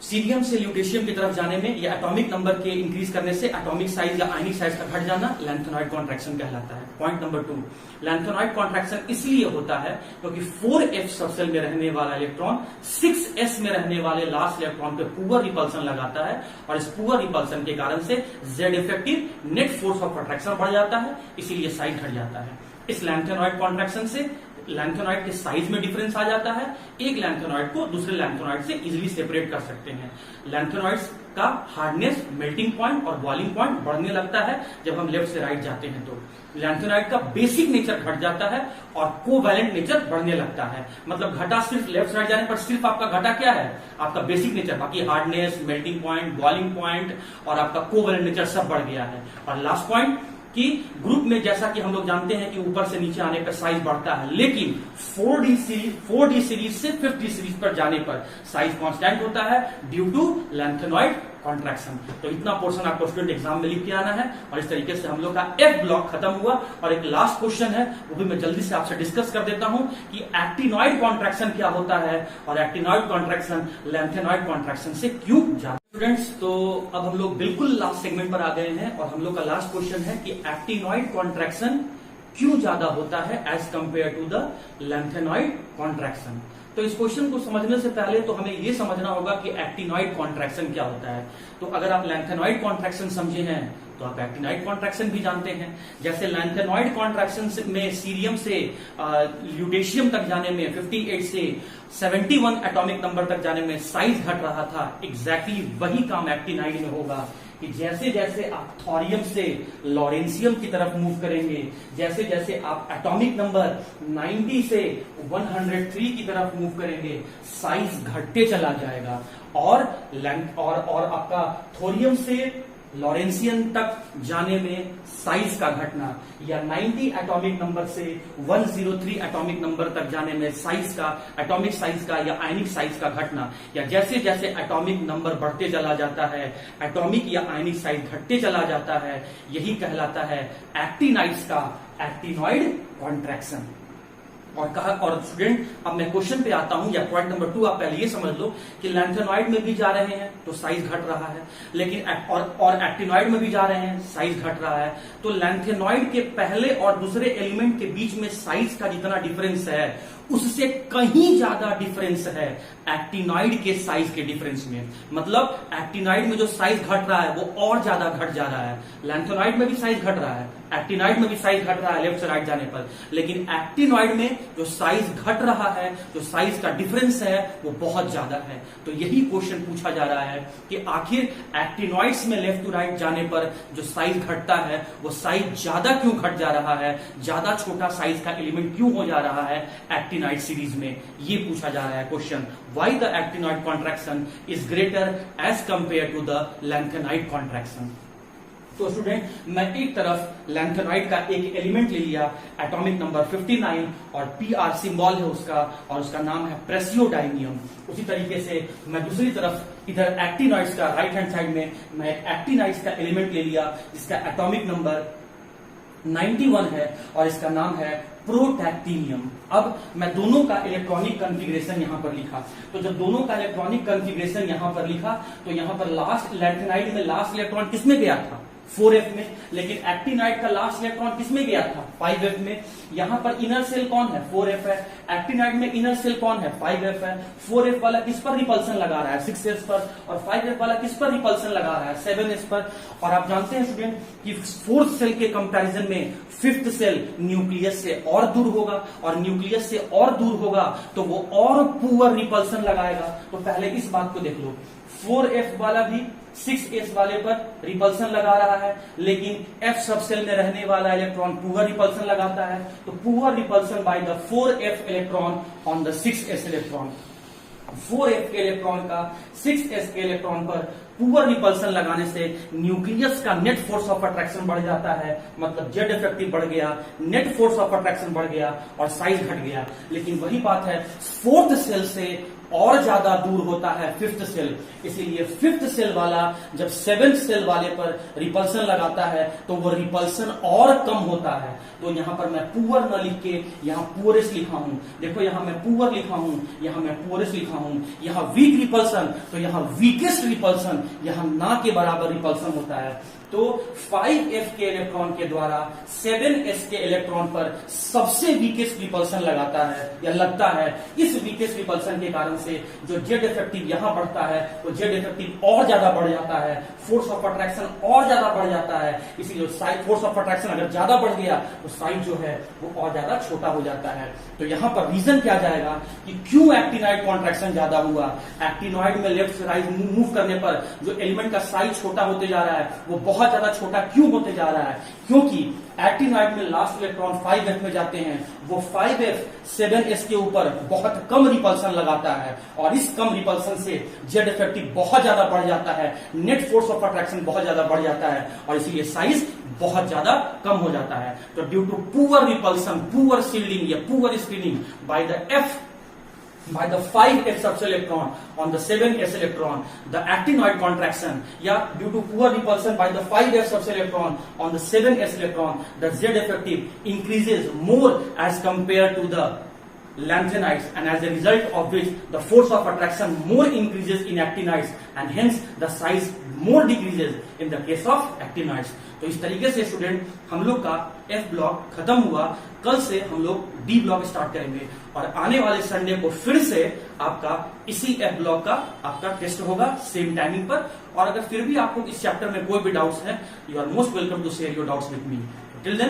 A: सीरियम से ल्यूटेशियम की तरफ जाने में या एटॉमिक नंबर के इंक्रीज करने से एटॉमिक साइज या आयनिक साइज का घट जाना लैंथेनॉइड कॉन्ट्रैक्शन कहलाता है। पॉइंट नंबर 2, लैंथेनॉइड कॉन्ट्रैक्शन इसलिए होता है क्योंकि 4f सबसेल में रहने वाला इलेक्ट्रॉन 6s में रहने वाले लास्ट इलेक्ट्रॉन पे पुअर रिपल्सन लगाता है, और इस पुअर रिपल्सन के कारण से Z effective net force of attraction बढ़ जाता है, इसीलिए साइज घट जाता है। इस लैंथेनॉइड कॉन्ट्रैक्शन से लैंथेनॉइड के साइज में डिफरेंस आ जाता है, एक लैंथेनॉइड को दूसरे लैंथेनॉइड से इजीली सेपरेट कर सकते हैं। लैंथेनॉइड्स का हार्डनेस, मेल्टिंग पॉइंट और बॉइलिंग पॉइंट बढ़ने लगता है जब हम लेफ्ट से राइट जाते हैं, तो लैंथेनॉइड का बेसिक नेचर घट जाता है और कोवैलेंट नेचर बढ़ने लगता है। मतलब घटा सिर्फ लेफ्ट से राइट जाने पर सिर्फ आपका घटा क्या है, आपका बेसिक नेचर, बाकी hardness, melting point, boiling point और आपका कोवैलेंट नेचर सब बढ़ गया है। और लास्ट पॉइंट कि ग्रुप में जैसा कि हम लोग जानते हैं कि ऊपर से नीचे आने पर साइज बढ़ता है, लेकिन 4D सीरीज से 5th सीरीज पर जाने पर साइज कांस्टेंट होता है ड्यू टू लैंथेनॉइड कॉन्ट्रैक्शन। तो इतना पोर्शन आपको स्टूडेंट एग्जाम में लिख के आना है, और इस तरीके से हम लोग का एफ ब्लॉक खत्म हुआ। और एक लास्ट क्वेश्चन है, वो भी मैं जल्दी से आपसे डिस्कस कर देता हूं कि एक्टिनॉइड कॉन्ट्रैक्शन क्या होता है, और एक्टिनॉइड कॉन्ट्रैक्शन लैंथेनॉइड कॉन्ट्रैक्शन से क्यों ज्यादा। स्टूडेंट्स, तो अब हम लोग बिल्कुल लास्ट सेगमेंट पर आ गए हैं, और हम लोग का लास्ट क्वेश्चन है कि एक्टिनॉइड कॉन्ट्रैक्शन क्यों ज्यादा होता है as compare to the lanthanoid contraction. तो इस क्वेश्चन को समझने से पहले तो हमें यह समझना होगा कि एक्टिनॉइड कॉन्ट्रैक्शन क्या होता है। तो अगर आप लैंथेनॉइड कॉन्ट्रैक्शन समझे हैं तो आप एक्टिनॉइड कॉन्ट्रैक्शन भी जानते हैं। जैसे लैंथेनॉइड कॉन्ट्रैक्शन में सीरियम से ल्यूटेशियम तक जाने में 58 से 71 एटॉमिक नंबर तक जाने में साइज घट रहा था, एग्जैक्टली वही काम एक्टिनॉइड में होगा कि जैसे जैसे आप थोरियम से लॉरेंशियम की तरफ मूव करेंगे, जैसे जैसे आप एटॉमिक नंबर 90 से 103 की तरफ मूव करेंगे, साइज घटते चला जाएगा। और आपका थोरियम से लॉरेंशियम तक जाने में साइज का घटना, या 90 एटॉमिक नंबर से 103 एटॉमिक नंबर तक जाने में साइज का, एटॉमिक साइज का या आयनिक साइज का घटना, या जैसे जैसे एटॉमिक नंबर बढ़ते चला जाता है, एटॉमिक या आयनिक साइज घटते चला जाता है, यही कहलाता है एक्टिनाइड्स का एक्टिनॉइड कॉन्ट्रैक्शन। और स्टूडेंट, अब मैं क्वेश्चन पे आता हूं, या पॉइंट नंबर 2 आप पहले ये समझ लो कि लैंथेनॉइड में भी जा रहे हैं तो साइज घट रहा है, लेकिन और एक्टिनॉइड में भी जा रहे हैं साइज घट रहा है। तो लैंथेनॉइड के पहले और दूसरे एलिमेंट के बीच में साइज का जितना डिफरेंस है उससे कहीं ज्यादा डिफरेंस है एक्टिनॉइड के साइज के डिफरेंस में। मतलब एक्टिनॉइड में जो साइज घट रहा है वो और ज्यादा घट जा रहा है। लैंथेनॉइड में भी साइज घट रहा है, एक्टिनॉइड में भी साइज घट रहा है लेफ्ट से राइट जाने पर, लेकिन एक्टिनॉइड में जो साइज घट रहा है, जो साइज का डिफरेंस है वो बहुत ज्यादा है। तो यही क्वेश्चन पूछा जा रहा है कि आखिर एक्टिनॉइड्स में लेफ्ट टू राइट जाने पर जो साइज घटता है वो साइज ज्यादा क्यों घट जा रहा है, ज्यादा छोटा साइज का एलिमेंट क्यों हो जा रहा है एक्टिनॉइड सीरीज में, ये पूछा जा रहा है question. Why the actinoid contraction is greater as compare to the lanthanide contraction. तो स्टूडेंट, मैं एक तरफ लैंथेनाइड का एक एलिमेंट ले लिया, एटॉमिक नंबर 59 और PR सिंबल है उसका, और उसका नाम है प्रेसियोडाइनियम। उसी तरीके से मैं दूसरी तरफ इधर एक्टिनॉइड्स का राइट हैंड साइड में मैं एक एक्टिनॉइड्स का एलिमेंट ले लिया जिसका एटॉमिक नंबर 91 है और इसका नाम है प्रोटैक्टिनियम। अब मैं दोनों का इलेक्ट्रॉनिक कॉन्फ़िगरेशन यहां पर लिखा, तो जब दोनों का इलेक्ट्रॉनिक कॉन्फ़िगरेशन यहां पर लिखा तो यहां पर लास्ट लैंथेनाइड में लास्ट इलेक्ट्रॉन किसमें गया था, 4f में, लेकिन एक्टिनाइड का लास्ट इलेक्ट्रॉन किसमें गया था, 5f में। यहां पर इनर सेल कौन है, 4f है। एक्टिनाइड में इनर सेल कौन है, 5f है। 4f वाला किस पर रिपल्सन लगा रहा है, 6s पर, और 5f वाला किस पर रिपल्सन लगा रहा है, 7s पर। और आप जानते हैं स्टूडेंट कि फोर्थ सेल के कंपैरिजन में फिफ्थ सेल न्यूक्लियस से और दूर होगा, और न्यूक्लियस से और दूर होगा तो वो और पुअर रिपल्सन लगाएगा। तो पहले इस बात को देख लो, 4f वाला भी 6s वाले पर रिपल्सन लगा रहा है, लेकिन f सब सेल में रहने वाला इलेक्ट्रॉन पुअर रिपल्सन लगाता है। तो poor repulsion by the 4f electron on the 6s electron. 4f के इलेक्ट्रॉन का 6s के इलेक्ट्रॉन पर पुअर रिपल्सन लगाने से न्यूक्लियस का नेट फोर्स ऑफ अट्रैक्शन बढ़ जाता है, मतलब जेड इफेक्टिव बढ़ गया, नेट फोर्स ऑफ अट्रैक्शन बढ़ गया और साइज घट गया। लेकिन वही बात है, फोर्थ सेल से और ज्यादा दूर होता है फिफ्थ सेल, इसीलिए फिफ्थ सेल वाला जब सेवेंथ सेल वाले पर रिपल्सन लगाता है तो वो रिपल्सन और कम होता है। तो यहां पर मैं पुअर न लिख के यहां पुअरेस लिखा हूं। देखो यहां मैं पुअर लिखा हूं, यहां मैं पुअरेस लिखा हूं। यहां वीक रिपल्सन तो यहां वीकेस्ट रिपल्सन, यहां ना के बराबर रिपल्सन होता है। तो 5f के इलेक्ट्रॉन के द्वारा 7s के इलेक्ट्रॉन पर सबसे वीकेस्ट रिपल्सन लगाता है या लगता है। इस वीकेस्ट रिपल्सन के कारण से जो जेड इफेक्टिव यहां बढ़ता है वो जेड इफेक्टिव और ज्यादा बढ़ जाता है, फोर्स ऑफ अट्रैक्शन और ज्यादा बढ़ जाता है। इसीलिए फोर्स ऑफ अट्रैक्शन अगर ज्यादा बढ़ गया तो साइज जो है वो और ज्यादा छोटा हो जाता है। तो यहां पर रीजन क्या जाएगा कि क्यों एक्टिनाइड कॉन्ट्रैक्शन ज्यादा हुआ। एक्टिनॉइड में लेफ्ट से राइट मूव करने पर जो एलिमेंट का साइज छोटा होते जा रहा है वो बहुत ज्यादा छोटा क्यों होते जा रहा है, क्योंकि एक्टिनॉइड में लास्ट इलेक्ट्रॉन 5f में जाते हैं, वो 5f 7s के ऊपर बहुत कम रिपल्सन लगाता है और इस कम रिपल्सन से जेड इफेक्टिव बहुत ज्यादा बढ़ जाता है, नेट फोर्स ऑफ अट्रैक्शन बहुत ज्यादा बढ़ जाता है और इसीलिए साइज बहुत ज्यादा कम हो जाता है। तो due to poor repulsion, poor shielding या poor screening by the 5f subshell electron on the 7s electron, the actinoid contraction, yeah, due to poor repulsion by the 5f subshell electron on the 7s electron, the Z effective increases more as compared to the lanthanides, and as a result of which the force of attraction more increases in actinides and hence the size more decreases in the case of actinides. तो इस तरीके से स्टूडेंट हम लोग का F ब्लॉक खत्म हुआ। कल से हम लोग D ब्लॉक स्टार्ट करेंगे और आने वाले संडे को फिर से आपका इसी F ब्लॉक का आपका टेस्ट होगा सेम टाइमिंग पर। और अगर फिर भी आपको इस चैप्टर में कोई भी डाउट्स है, you are most welcome to share your doubts with me. Till then